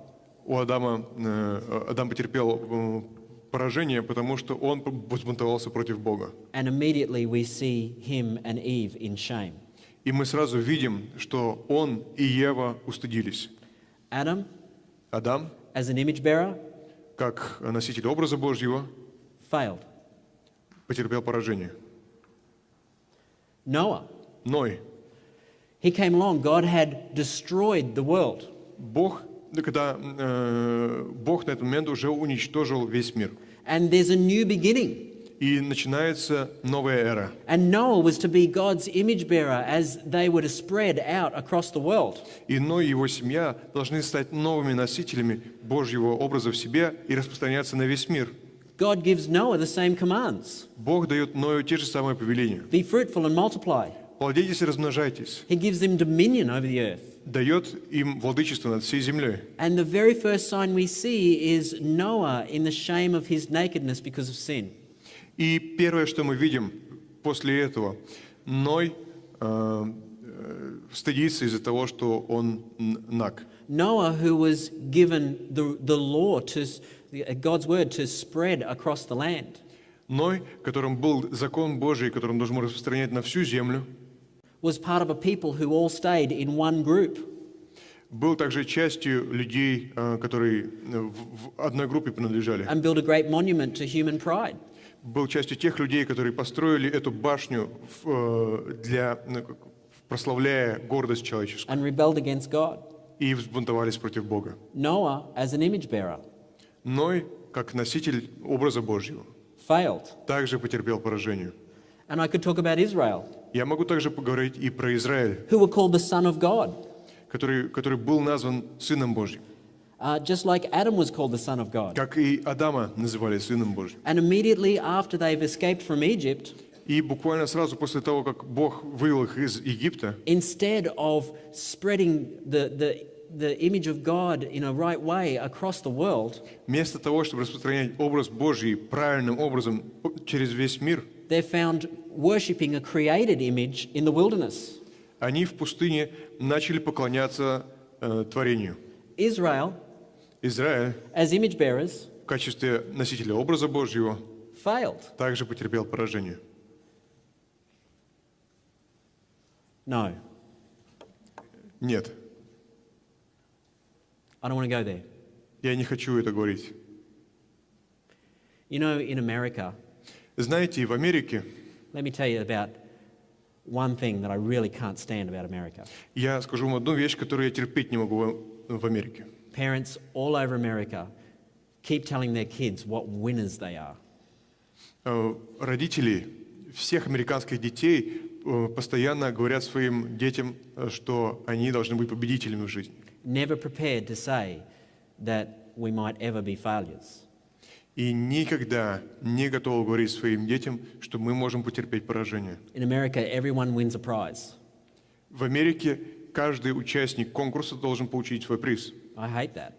Адам потерпел поражение, потому что он возбунтовался против Бога. And immediately we see him and Eve in shame. И мы сразу видим, что он и Ева устыдились. Adam, Адам, as an image bearer, как носитель образа Божьего, failed. потерпел поражение. Noah, Ной, he came along, God had destroyed the world. Бог на этот момент уже уничтожил весь мир. And there's a new beginning. И начинается новая эра. And Noah was to be God's image bearer as they were to spread out across the world. И Ной и его семья должны стать новыми носителями Божьего образа в себе и распространяться на весь мир. God gives Noah the same commands. Бог дает Ною те же самые повеления. Be fruitful and multiply. Плодитесь и размножайтесь. He gives them dominion over the earth. Дает им владычество над всей землей. And the very first sign we see is Noah in the shame of his nakedness because of sin. И первое, что мы видим после этого, Ной стыдится из-за того, что он наг. Noah, who was given the law, God's word, to spread across the land, Ной, которым был закон Божий, который он должен распространять на всю землю, was part of a people who all stayed in one group. был также частью людей, которые в одной группе принадлежали. And built a great monument to human pride. Был частью тех людей, которые построили эту башню, прославляя гордость человеческую, And rebelled against God. и взбунтовались против Бога. Noah, as an image bearer, Ной, как носитель образа Божьего, failed. также потерпел поражение. And I could talk about Israel, Я могу также поговорить и про Израиль, who were called the Son of God, который был назван Сыном Божьим, just like Adam was called the Son of God. как и Адама называли Сыном Божьим. And immediately after they've escaped from Egypt, И буквально сразу после того, как Бог вывел их из Египта, instead of spreading the image of God in a right way across the world, вместо того, чтобы распространять образ Божий правильным образом через весь мир, they're found worshipping a created image in the wilderness. они в пустыне начали поклоняться творению. Israel, Израиль as image bearers, в качестве носителя образа Божьего failed. также потерпел поражение. No, Нет, I don't want to go there. я не хочу это говорить. You know, in America, Знаете, в Америке, let me tell you about one thing that I really can't stand about America. я скажу вам одну вещь, которую я терпеть не могу в Америке. Parents all over America keep telling their kids what winners they are. Родители всех американских детей постоянно говорят своим детям, что они должны быть победителями в жизни. Never prepared to say that we might ever be failures. И никогда не готов говорить своим детям, что мы можем потерпеть поражение. In America, everyone wins a prize. В Америке каждый участник конкурса должен получить свой приз. I hate that.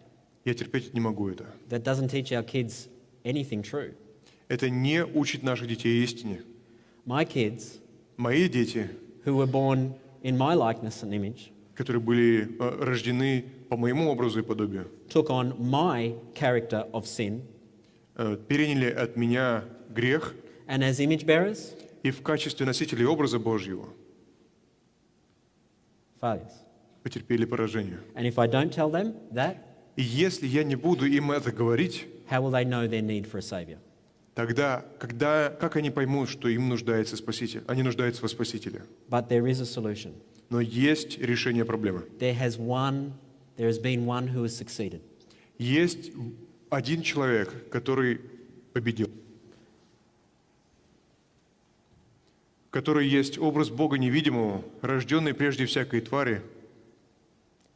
Я терпеть не могу это. That doesn't teach our kids anything true. Это не учит наших детей истине. My kids, Мои дети, who were born in my likeness and image, которые были рождены по моему образу и подобию, took on my character of sin, переняли от меня грех and as image bearers, и в качестве носителей образа Божьего failures. потерпели поражение. And if I don't tell them that, И если я не буду им это говорить, how will they know their need for a Savior? тогда, как они поймут, что им нуждается Спаситель? Они нуждаются во Спасителе. But there is a solution. Но есть решение проблемы. There has been one who has succeeded. Есть один человек, который победил, который есть образ Бога невидимого, рожденный прежде всякой твари,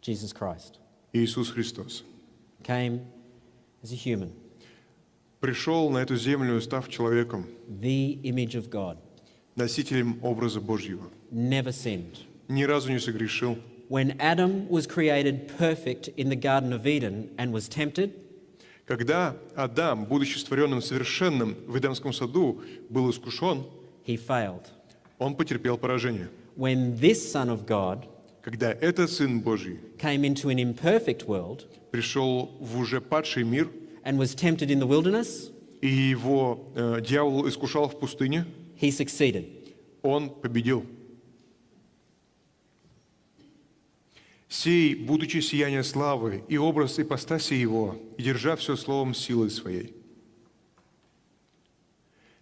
Jesus Christ Иисус Христос. came as a human, Пришел на эту землю, став человеком, the image of God, носителем образа Божьего. never sinned. Ни разу не согрешил. When Adam was created perfect in the Garden of Eden and was tempted, Когда Адам, будучи створенным совершенным в Эдемском саду, был искушен, he failed. он потерпел поражение. When this Son of God Когда этот Сын Божий came into an imperfect world пришел в уже падший мир, and was tempted in the wilderness, и его дьявол искушал в пустыне, he succeeded. он победил. «Сей, будучи сияние славы, и образ ипостаси его, и держа все словом силы своей.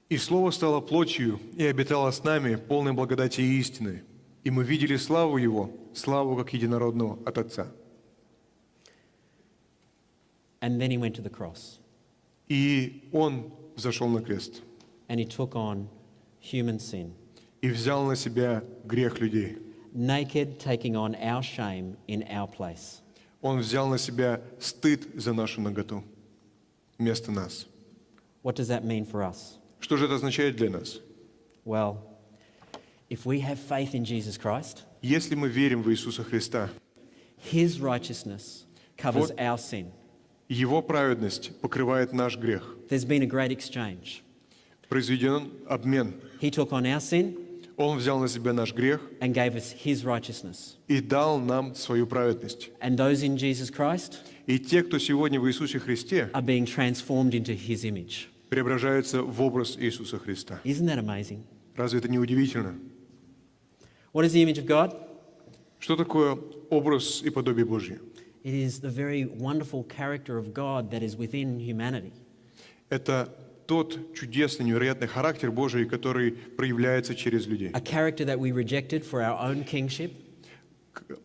И Слово стало плотью, и обитало с нами, полной благодати и истины, и мы видели славу его, славу как единородного от Отца». And then he went to the cross И он взошел на крест and he took on human sin, и взял на себя грех людей. naked, taking on our shame in our place. Он взял на себя стыд за нашу наготу вместо нас. What does that mean for us? Что же это означает для нас? Well, if we have faith in Jesus Christ, Если мы верим в Иисуса Христа, his righteousness covers Вот. our sin. Его праведность покрывает наш грех. There's been a great exchange. Произведен обмен. He took on our sin Он взял на себя наш грех and gave us his righteousness. и дал нам свою праведность. And those in Jesus Christ И те, кто сегодня в Иисусе Христе, are being transformed into his image. преображаются в образ Иисуса Христа. Isn't that amazing? Разве это не удивительно? What is the image of God? Что такое образ и подобие Божье? It is the very wonderful character of God that is within humanity. Это тот чудесный, невероятный характер Божий, который проявляется через людей, A character that we rejected for our own kingship,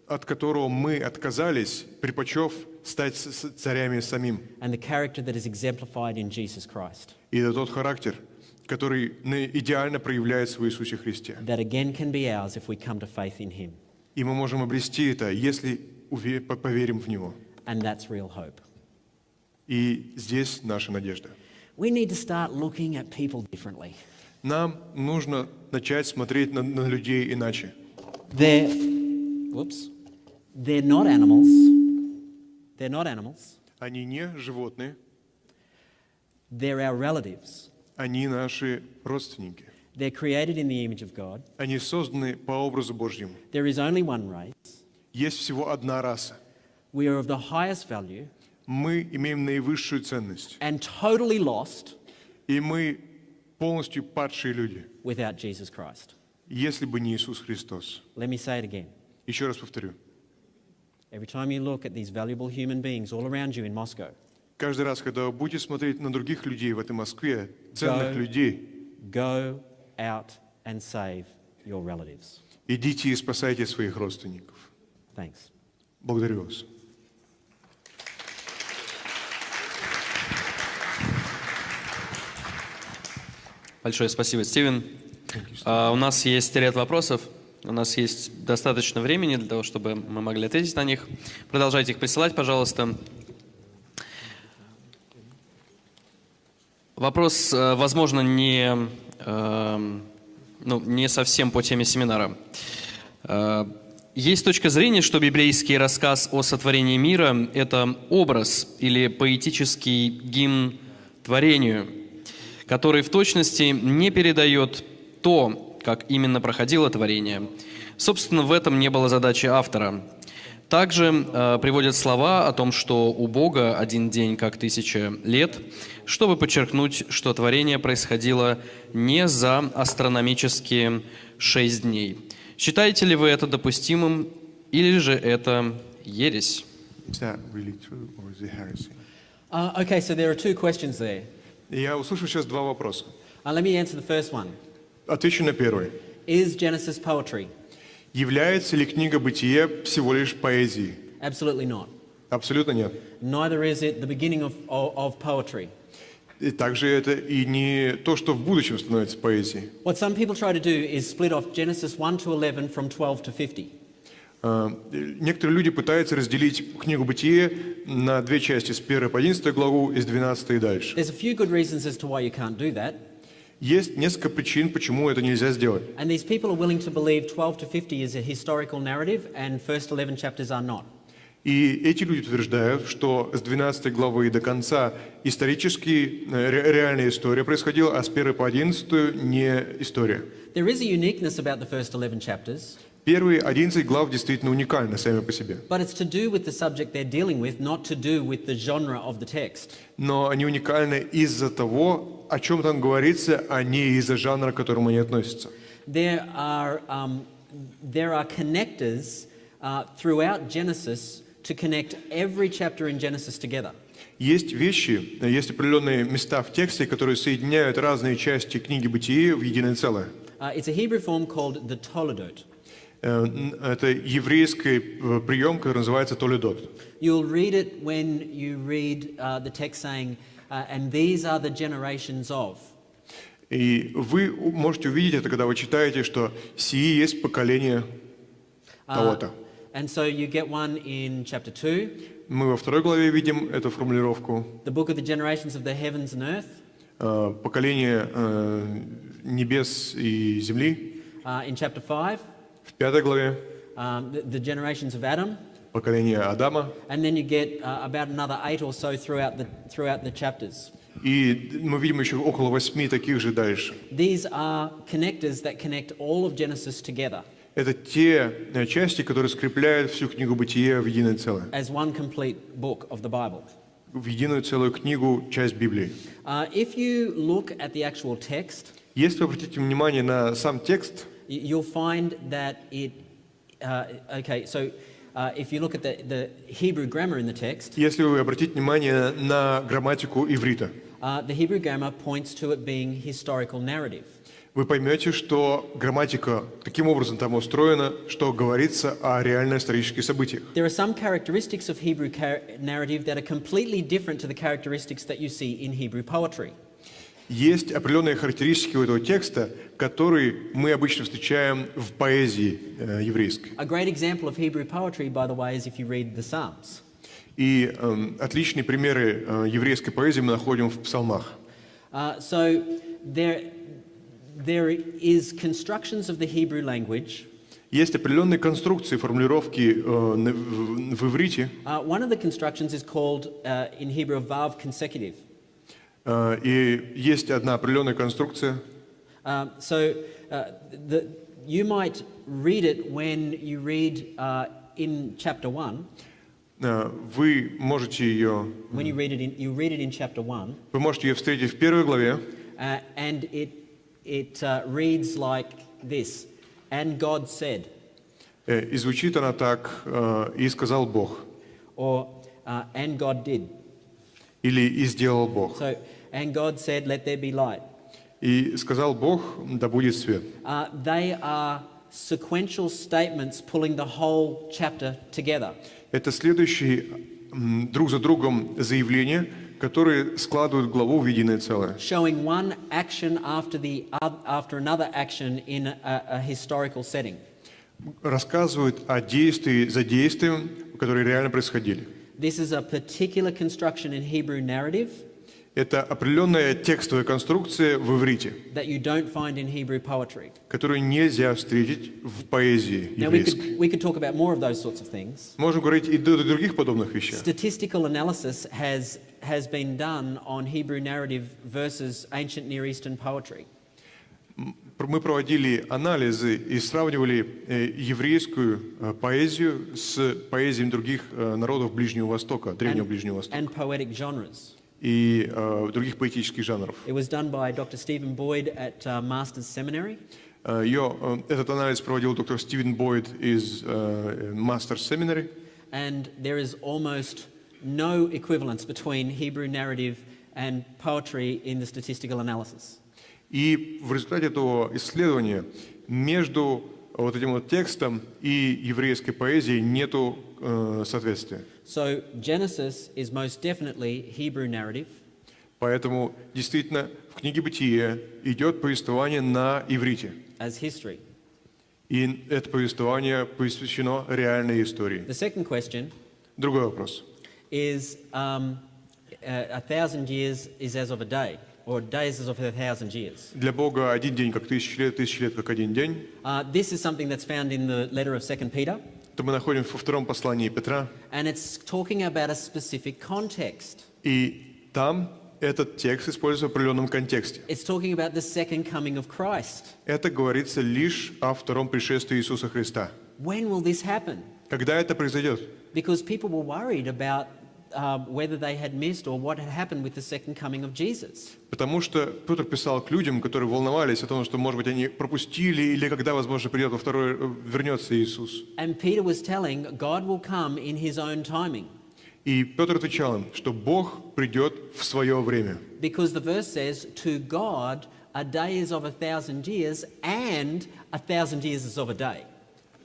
от которого мы отказались, предпочев стать царями самим. and the character that is exemplified in Jesus Christ, И это тот характер, который идеально проявляется в Иисусе Христе. that again can be ours if we come to faith in him. И мы можем обрести это, если поверим в Него. And that's real hope. И здесь наша надежда. We need to start looking at people differently. Нам нужно начать смотреть на людей иначе. They're not animals. They're not animals. Они не животные, They're our relatives. они наши родственники. They're created in the image of God. Они созданы по образу Божьему. There is only one race. Есть всего одна раса. We are of the highest value Мы имеем наивысшую ценность. and totally lost И мы полностью падшие люди, without Jesus Christ. если бы не Иисус Христос. Let me say it again. Еще раз повторю. Every time you look at these valuable human beings all around you in Moscow, Каждый раз, когда вы будете смотреть на других людей в этой Москве, ценных людей, go out and save your relatives. идите и спасайте своих родственников. Thanks. Благодарю вас. Большое спасибо, Стивен. У нас есть ряд вопросов. У нас есть достаточно времени для того, чтобы мы могли ответить на них. Продолжайте их присылать, пожалуйста. Вопрос, возможно, не совсем по теме семинара. Есть точка зрения, что библейский рассказ о сотворении мира – это образ или поэтический гимн творению, который в точности не передает то, как именно проходило творение. Собственно, в этом не было задачи автора. Также приводят слова о том, что у Бога один день как 1000 лет, чтобы подчеркнуть, что творение происходило не за астрономические 6 дней. Считаете ли вы это допустимым, или же это ересь? Is that really true, or is it heresy? Okay, so there are two questions there. Я услышал сейчас два вопроса. Let me answer the first one. Отвечу на первый. Is Genesis poetry? Является ли книга Бытия всего лишь поэзией? Absolutely not. Абсолютно нет. Neither is it the beginning of poetry. И также это и не то, что в будущем становится поэзией. What some people try to do is split off Genesis 1 to 11 from 12 to 50. Некоторые люди пытаются разделить книгу Бытия на две части, с 1 по 11 главу и с 12 и дальше. There's a few good reasons as to why you can't do that. Есть несколько причин, почему это нельзя сделать. And these people are willing to believe 12 to 50 is a historical narrative and first 11 chapters are not. И эти люди утверждают, что с 12 главы до конца исторически реальная история происходила, а с 1 по 11 не история. There is a uniqueness about the first 11 chapters. Первые 11 глав действительно уникальны сами по себе. But it's to do with the subject they're dealing with, not to do with the genre of the text. Но они уникальны из-за того, о чем там говорится, а не из-за жанра, к которому они относятся. There are connectors throughout Genesis to connect every chapter in Genesis together. Есть вещи, есть определенные места в тексте, которые соединяют разные части книги Бытия в единое целое. It's a Hebrew form called the Toledot. Это еврейский прием, который называется толедот. You'll read it when you read the text saying, and these are the generations of. И вы можете увидеть это, когда вы читаете, что сии есть поколение того-то. And so you get one in chapter 2. Мы во второй главе видим эту формулировку. The book of the generations of the heavens and earth. Поколение небес и земли. In chapter 5. В пятой главе. The generations of Adam. Поколение Адама. And then you get about another 8 or so throughout the chapters. И мы видим еще около 8 таких же дальше. These are connectors that connect all of Genesis together. Это те части, которые скрепляют всю книгу Бытия в единое целое. As one complete book of the Bible. В единую целую книгу, часть Библии. If you look at the actual text, если вы обратите внимание на сам текст, you'll find that it. If you look at the Hebrew grammar in the text, если вы обратите внимание на грамматику иврита, the Hebrew grammar points to it being historical narrative. Вы поймете, что грамматика таким образом там устроена, что говорится о реально исторических событиях. There are some characteristics of Hebrew narrative that are completely different to the characteristics that you see in Hebrew poetry. Есть определенные характеристики у этого текста, которые мы обычно встречаем в поэзии еврейской. A great example of Hebrew poetry, by the way, is if you read the Psalms. И отличные примеры еврейской поэзии мы находим в псалмах. So there is constructions of the Hebrew language. Есть определенные конструкции, формулировки в иврите. One of the constructions is called in Hebrew vav consecutive. И есть одна определенная конструкция. You might read it when you read in chapter 1. Вы можете ее. When you read it in chapter 1. Вы можете ее встретить в первой главе. And it reads like this: And God said. И звучит она так: и сказал Бог. Or and God did. Или и сделал Бог. So, and God said, let there be light. И сказал Бог, да будет свет. They are sequential statements pulling the whole chapter together. Это следующие друг за другом заявления, которые складывают главу в единое целое. Showing one action after another action in a historical setting. Рассказывают о действии за действием, которые реально происходили. This is a particular construction in Hebrew narrative. Это определенная текстовая конструкция в иврите, that you don't find in Hebrew poetry. которую нельзя встретить в поэзии Now, еврейской. we could talk about more of those sorts of things. Можем говорить и о других подобных вещах. Statistical analysis has been done on Hebrew narrative versus ancient Near Eastern poetry. Мы проводили анализы и сравнивали еврейскую поэзию с поэзией других народов Ближнего Востока, Древнего Ближнего Востока, and poetic genres. и других поэтических жанров. It was done by Dr. Stephen Boyd at Master's Seminary. Этот анализ проводил доктор Стивен Бойд из Master's Seminary. And there is almost no equivalence between Hebrew narrative and poetry in the statistical analysis. И в результате этого исследования между вот этим вот текстом и еврейской поэзией нету соответствия. So Genesis is most definitely Hebrew narrative. Поэтому действительно в книге Бытия идет повествование на иврите. As history. И это повествование посвящено реальной истории. The second question Другой вопрос. is 1,000 years is as of a day, or days as of 1,000 years. Для Бога один день как 1000 лет как один день. This is something that's found in the letter of 2 Peter. Это мы находим во втором послании Петра. And it's talking about a specific context. И там этот текст используется в определенном контексте. It's talking about the second coming of Christ. Это говорится лишь о втором пришествии Иисуса Христа. When will this happen? Когда это произойдет? Because people were worried about whether they had missed or what had happened with the second coming of Jesus. Потому что Петр писал к людям, которые волновались о том, что, может быть, они пропустили, или когда, возможно, придет во второй, вернется Иисус. And Peter was telling God will come in his own timing. И Петр отвечал им, что Бог придет в свое время. Because the verse says, to God a day is of 1,000 years and 1,000 years is of a day.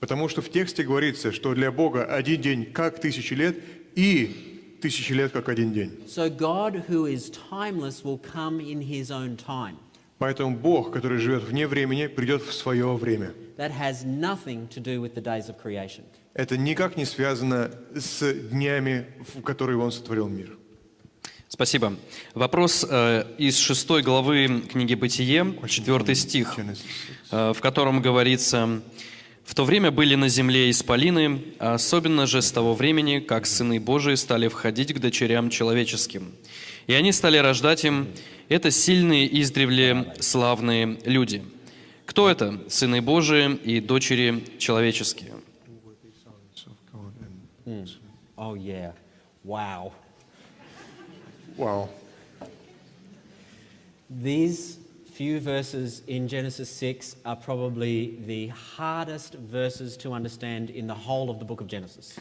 Потому что в тексте говорится, что для Бога один день как 1000 лет, и 1000 лет как один день. So God who is timeless will come in his own time. Поэтому Бог, который живет вне времени, придет в свое время. That has nothing to do with the days of creation. Это никак не связано с днями, в которые Он сотворил мир. Спасибо. Вопрос из 6 главы книги «Бытие», 4 стих, в котором говорится: «В то время были на земле исполины, а особенно же с того времени, как сыны Божии стали входить к дочерям человеческим. И они стали рождать им. Это сильные издревле славные люди». Кто это? Сыны Божии и дочери человеческие. Oh yeah. Wow. Вау. These few verses in Genesis 6 are probably the hardest verses to understand in the whole of the book of Genesis.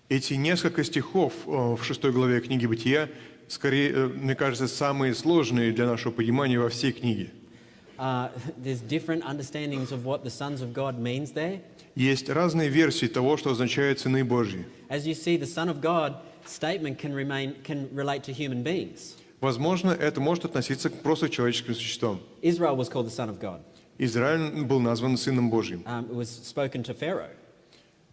Эти несколько стихов в 6 главе книги Бытия, скорее, мне кажется, самые сложные для нашего понимания во всей книге. There's different understandings of what the sons of God means there. Есть разные версии того, что означает «сыны Божьи». As you see, the Son of God statement can relate to human beings. Возможно, это может относиться к просто человеческим существам. Israel was called the Son of God. Израиль был назван Сыном Божьим. It was spoken to Pharaoh.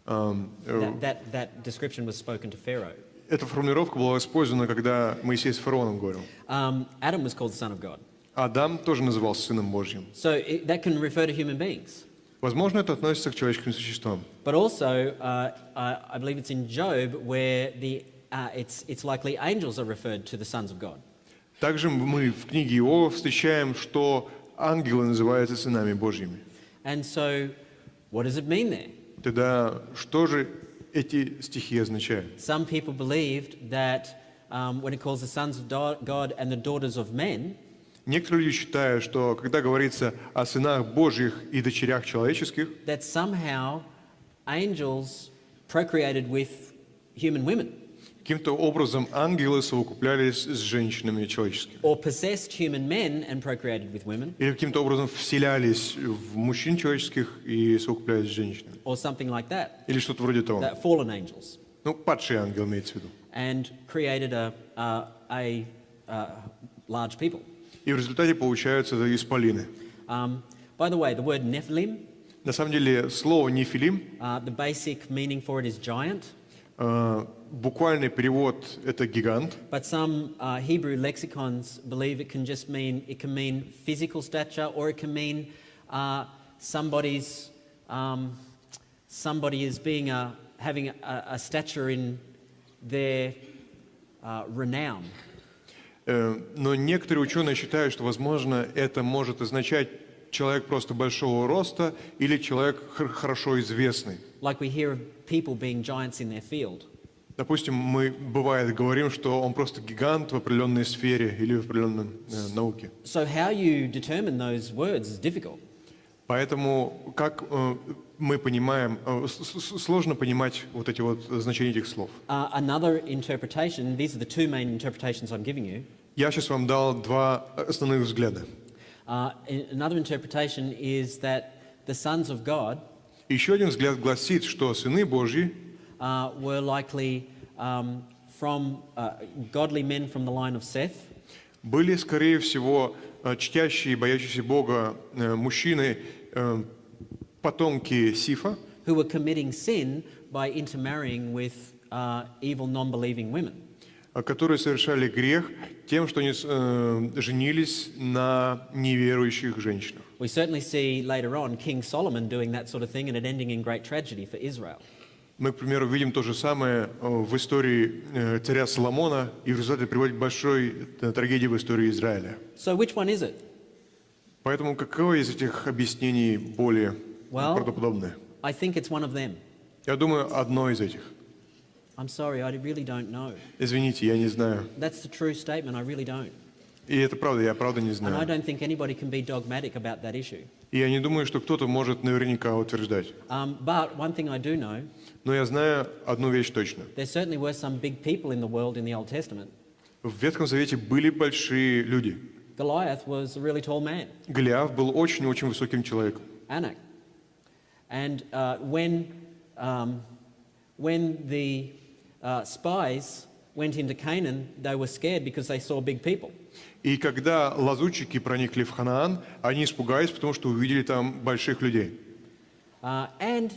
That description was spoken to Pharaoh. Эта формулировка была использована, когда Моисей с фараоном говорил. Adam was called the Son of God. Адам тоже назывался Сыном Божьим. So that can refer to human beings. Возможно, это относится к человеческим существам. But also, I believe it's in Job where it's likely angels are referred to the sons of God. Также мы в книге Иова встречаем, что ангелы называются сынами Божьими. And so, what does it mean there? Тогда что же эти стихи означают? Some people believed that when it calls the sons of God and the daughters of men, Некоторые люди считают, что когда говорится о сынах Божьих и дочерях человеческих, that somehow angels procreated with human women. каким-то образом ангелы совокуплялись с женщинами человеческими. Or possessed human men and procreated with women. Или каким-то образом вселялись в мужчин человеческих и совокуплялись с женщинами. Or something like that. Или что-то вроде того. That fallen angels. Ну, падший ангел имеется в виду. And created a large people. И в результате получаются это исполины. By the way, the word Nephilim, На самом деле слово «нефилим» the basic meaning for it is giant. буквальный перевод — это гигант. But some Hebrew lexicons believe it can mean physical stature, or it can mean somebody is having a stature in their renown. Но некоторые ученые считают, что, возможно, это может означать человек просто большого роста или человек хорошо известный. Like we hear of people being giants in their field. Допустим, мы, бывает, говорим, что он просто гигант в определенной сфере или в определенной науке. So how you determine those words is difficult. Поэтому, как мы понимаем, сложно понимать вот эти вот значения этих слов. Another interpretation, these are the two main interpretations I'm giving you. Я сейчас вам дал два основных взгляда. Another interpretation is that the sons of God Еще один взгляд гласит, что сыны Божьи were likely from godly men from the line of Seth. Были, скорее всего, чтящие и боящиеся Бога мужчины, потомки Сифа, Who were committing sin by intermarrying with evil non-believing women. которые совершали грех тем, что они женились на неверующих женщинах. We certainly see later on King Solomon doing that sort of thing and it ending in great tragedy for Israel. Мы, к примеру, видим то же самое в истории царя Соломона, и в результате приводит к большой трагедии в истории Израиля. So which one is it? Поэтому какое из этих объяснений более правдоподобное? I think it's one of them. Я думаю, одно из этих. I'm sorry, I really don't know. Извините, я не знаю. That's the true statement, I really don't. И это правда, я правда не And I знаю. don't think anybody can be dogmatic about that issue. И я не думаю, что кто-то может наверняка утверждать. But one thing I do know, Но я знаю одну вещь точно. there certainly were some big people in the world in the Old Testament. В Ветхом Завете были большие люди. Goliath was a really tall man, Голиаф был очень-очень высоким человеком. Anak. And when the spies went into Canaan, they were scared because they saw big people. И когда лазутчики проникли в Ханаан, они испугались, потому что увидели там больших людей. And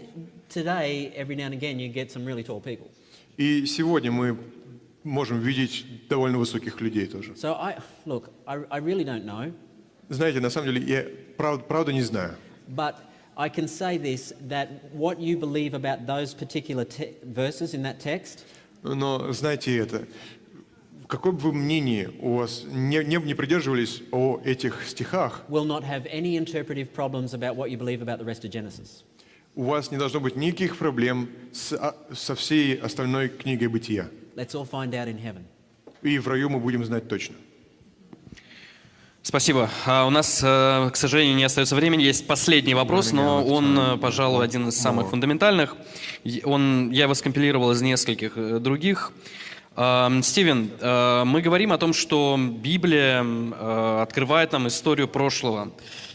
today, every now and again, you get some really tall people. И сегодня мы можем видеть довольно высоких людей тоже. So I really don't know, Знаете, на самом деле, я правда не знаю. but I can say this, that what you believe about those particular verses in that text Но знаете это, какое бы вы мнение у вас не придерживались о этих стихах, will not have any interpretive problems about what you believe about the rest of Genesis. у вас не должно быть никаких проблем со всей остальной книгой Бытия. Let's all find out in heaven. И в раю мы будем знать точно. Спасибо. У нас, к сожалению, не остается времени. Есть последний вопрос, но он, пожалуй, один из самых фундаментальных. Я его скомпилировал из нескольких других. Стивен, мы говорим о том, что Библия открывает нам историю прошлого.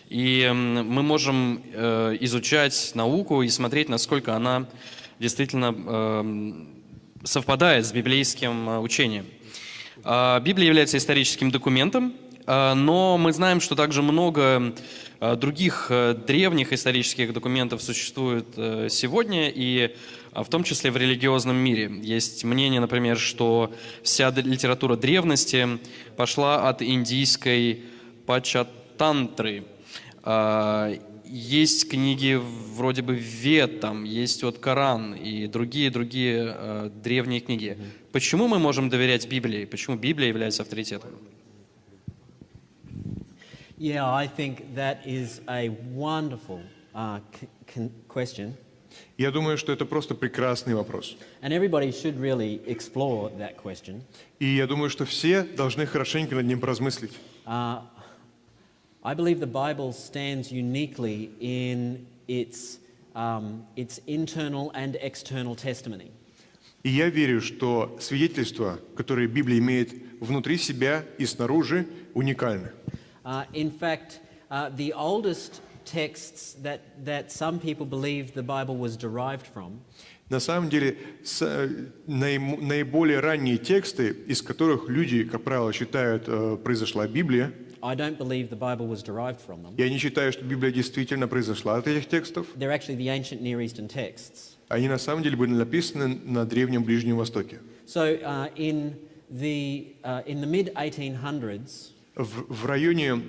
И мы можем изучать науку и смотреть, насколько она действительно совпадает с библейским учением. Библия является историческим документом, но мы знаем, что также много других древних исторических документов существует сегодня, и в том числе в религиозном мире. Есть мнение, например, что вся литература древности пошла от индийской пачатантры. Есть книги вроде бы Вед, там есть вот Коран и другие древние книги. Почему мы можем доверять Библии? Почему Библия является авторитетом? Yeah, I think that is a wonderful question. Я думаю, что это просто прекрасный вопрос. And everybody should really explore that question. И я думаю, что все должны хорошенько над ним поразмыслить. I believe the Bible stands uniquely in its internal and external testimony. И я верю, что свидетельства, которые Библия имеет внутри себя и снаружи, уникальны. In fact, the oldest texts that some people believe the Bible was derived from На самом деле, наиболее ранние тексты, из которых люди, как правило, считают, произошла Библия, I don't believe the Bible was derived from them. я не считаю, что Библия действительно произошла от этих текстов. They're actually the ancient Near Eastern texts. Они на самом деле были написаны на Древнем Ближнем Востоке. So in the mid-1800s, В районе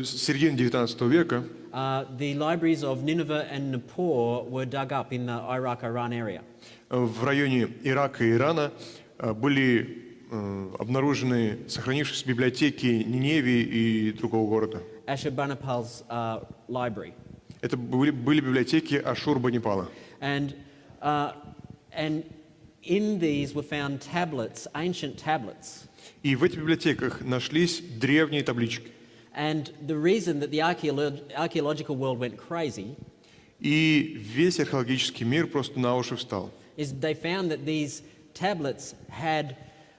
середины 19 века the libraries of Nineveh and Nippur were dug up in the Iraq-Iran area. в районе Ирака и Ирана были обнаружены сохранившиеся библиотеки Ниневии и другого города. Ashurbanipal's library. Это были библиотеки Ашурбанипала. And in these were found tablets, ancient tablets. И в этих библиотеках нашлись древние таблички. And the reason that the archaeological world went crazy И весь археологический мир просто на уши встал. is they found that these tablets had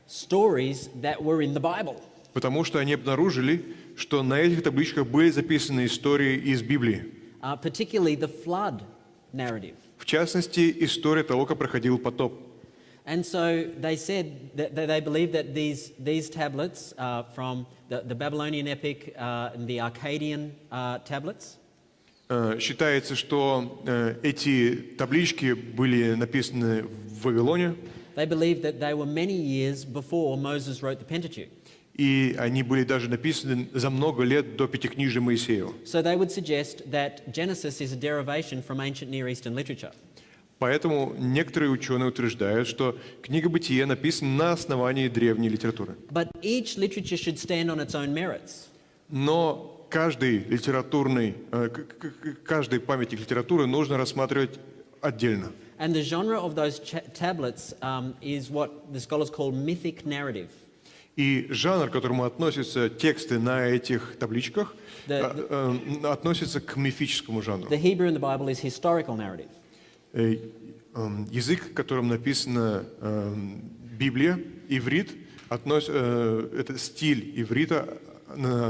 stories that were in the Bible. Потому что они обнаружили, что на этих табличках были записаны истории из Библии. Particularly the flood narrative. В частности, история того, как проходил потоп. And so they said that they believed that these tablets from the Babylonian epic and the Akkadian tablets. Считается, что эти таблички были написаны в Вавилоне. They believed that they were many years before Moses wrote the Pentateuch. И они были даже написаны за много лет до Пятикнижия Моисеева. So they would suggest that Genesis is a derivation from ancient Near Eastern literature. Поэтому некоторые ученые утверждают, что книга Бытия написана на основании древней литературы. But each literature should stand on its own merits. Но каждый памятник литературы нужно рассматривать отдельно. And the genre of those tablets is what the scholars call mythic narrative. И жанр, к которому относятся тексты на этих табличках, относится к мифическому жанру. The Hebrew in the Bible is historical narrative. Язык, которым написана Библия, иврит, это стиль иврита,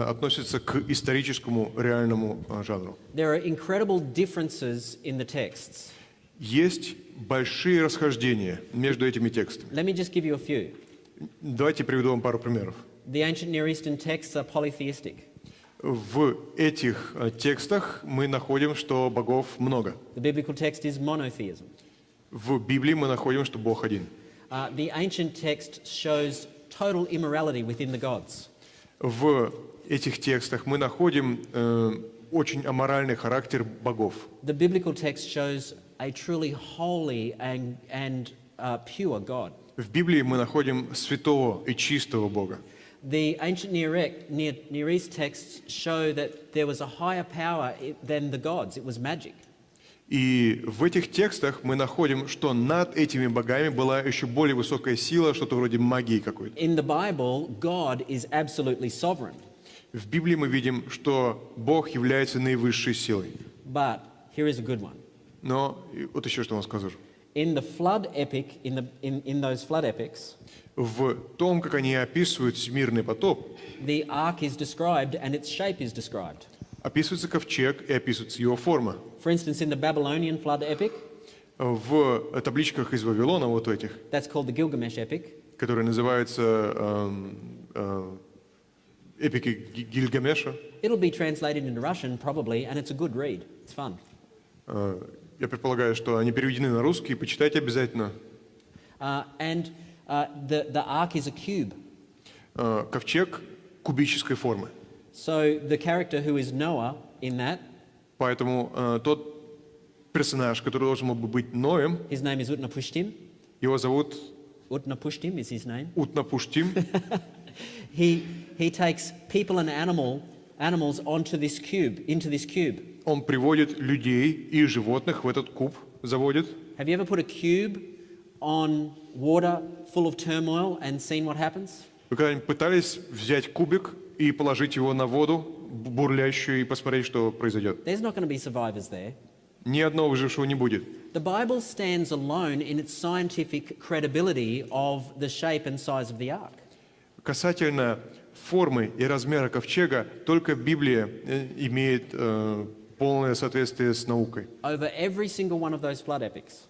относится к историческому реальному жанру. There are incredible differences in the texts. Есть большие расхождения между этими текстами. Let me just give you a few. Давайте приведу вам пару примеров. The ancient Near Eastern texts are polytheistic. В этих текстах мы находим, что богов много. The biblical text is monotheism. В Библии мы находим, что Бог один. The ancient text shows total immorality within the gods. В этих текстах мы находим очень аморальный характер богов. The biblical text shows a truly holy and pure God. В Библии мы находим святого и чистого Бога. The ancient Near East texts show that there was a higher power than the gods. It was magic. И в этих текстах мы находим, что над этими богами была еще более высокая сила, что-то вроде магии какой-то. In the Bible, God is absolutely sovereign. В Библии мы видим, что Бог является наивысшей силой. But here is a good one. Но вот еще что вам скажу. In the flood epic, in those flood epics, В том, как они описывают всемирный потоп, the ark is described and its shape is described. описывается ковчег и описывается его форма. For instance, in the Babylonian flood epic, В табличках из Вавилона, вот этих, that's called the Gilgamesh epic, которые называются эпики Гильгамеша, it'll be translated into Russian probably, and it's a good read. It's fun. я предполагаю, что они переведены на русский, почитайте обязательно. And the ark is a cube. Ковчег кубической формы. So the character who is Noah in that, Поэтому тот персонаж, который должен был бы быть Ноем, his name is Utnapishtim. его зовут Utnapishtim is his name. Утнапуштим. He takes people and animals onto this cube, into this cube. Он приводит людей и животных в этот куб, заводит. Have you ever put a cube on water full of turmoil and seen what happens? Вы когда-нибудь пытались взять кубик и положить его на воду, бурлящую, и посмотреть, что произойдет? There's not going to be survivors there. Ни одного выжившего не будет. The Bible stands alone in its scientific credibility of the shape and size of the ark. Касательно формы и размера ковчега, только Библия имеет полное соответствие с наукой. Over every single one of those flood epics.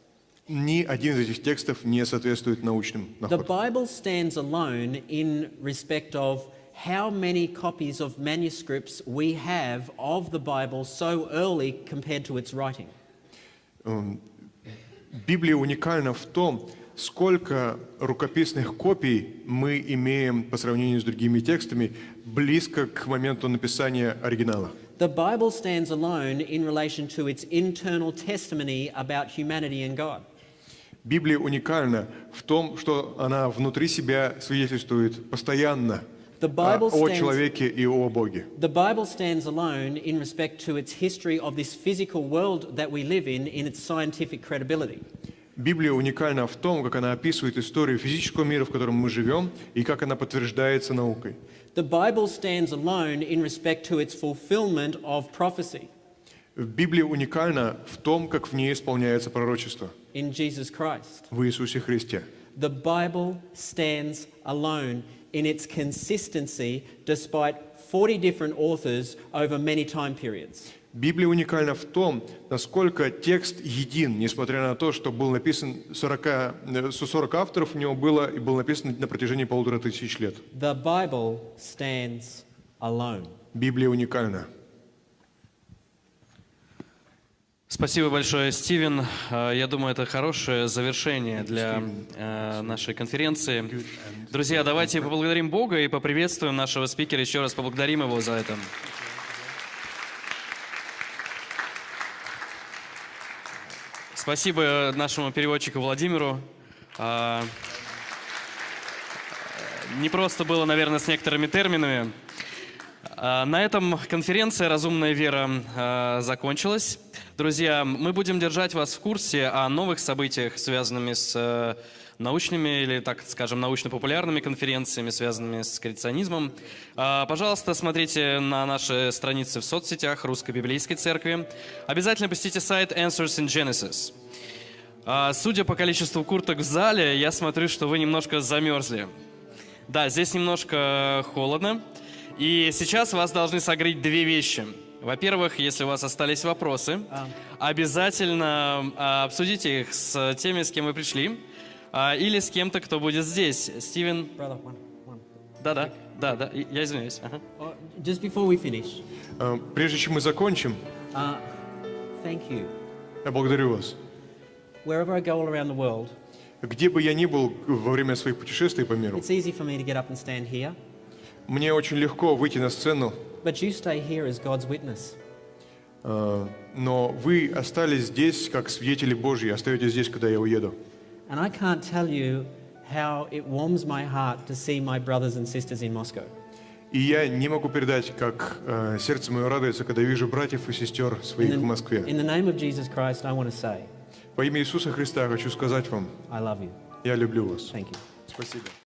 Ни один из этих текстов не соответствует научным The находкам. Bible stands alone in respect of how many copies of manuscripts we have of the Bible so early compared to its writing. Библия уникальна в том, сколько рукописных копий мы имеем по сравнению с другими текстами близко к моменту написания оригинала. The Bible stands alone in relation to its internal testimony about humanity and God. Библия уникальна в том, что она внутри себя свидетельствует постоянно о человеке и о Боге. The Bible stands alone in respect to its history of this physical world that we live in its scientific credibility. Библия уникальна в том, как она описывает историю физического мира, в котором мы живем, и как она подтверждается наукой. The Bible stands alone in respect to its fulfillment of prophecy. Библия уникальна в том, как в ней исполняется пророчество In Jesus Christ. в Иисусе Христе. The Bible stands alone in its consistency despite 40 different authors over many time periods. Библия уникальна в том, насколько текст един, несмотря на то, что был написан 40 авторов у него было и был написан на протяжении 1500 лет. The Bible stands alone. Библия уникальна. Спасибо большое, Стивен. Я думаю, это хорошее завершение для нашей конференции. Друзья, давайте поблагодарим Бога и поприветствуем нашего спикера. Еще раз поблагодарим его за это. Спасибо нашему переводчику Владимиру. Не просто было, наверное, с некоторыми терминами. На этом конференция «Разумная вера» закончилась. Друзья, мы будем держать вас в курсе о новых событиях, связанными с научными или, так скажем, научно-популярными конференциями, связанными с креационизмом. Пожалуйста, смотрите на наши страницы в соцсетях Русской Библейской Церкви. Обязательно посетите сайт Answers in Genesis. Судя по количеству курток в зале, я смотрю, что вы немножко замерзли. Да, здесь немножко холодно. И сейчас вас должны согреть две вещи. Во-первых, если у вас остались вопросы, обязательно обсудите их с теми, с кем вы пришли, или с кем-то, кто будет здесь. Стивен? Да, я извиняюсь. Just before we finish. Прежде чем мы закончим, Thank you. я благодарю вас. Wherever I go all around the world, Где бы я ни был во время своих путешествий по миру, it's easy for me to get up and stand here, мне очень легко выйти на сцену, but you stay here as God's witness. но вы остались здесь как свидетели Божьи, остаетесь здесь, когда я уеду. And I can't tell you how it warms my heart to see my brothers and sisters in Moscow. И я не могу передать, как сердце мое радуется, когда вижу братьев и сестер своих в Москве. In the name of Jesus Christ, I want to say, Во имя Иисуса Христа я хочу сказать вам, I love you. я люблю вас. Thank you. Спасибо.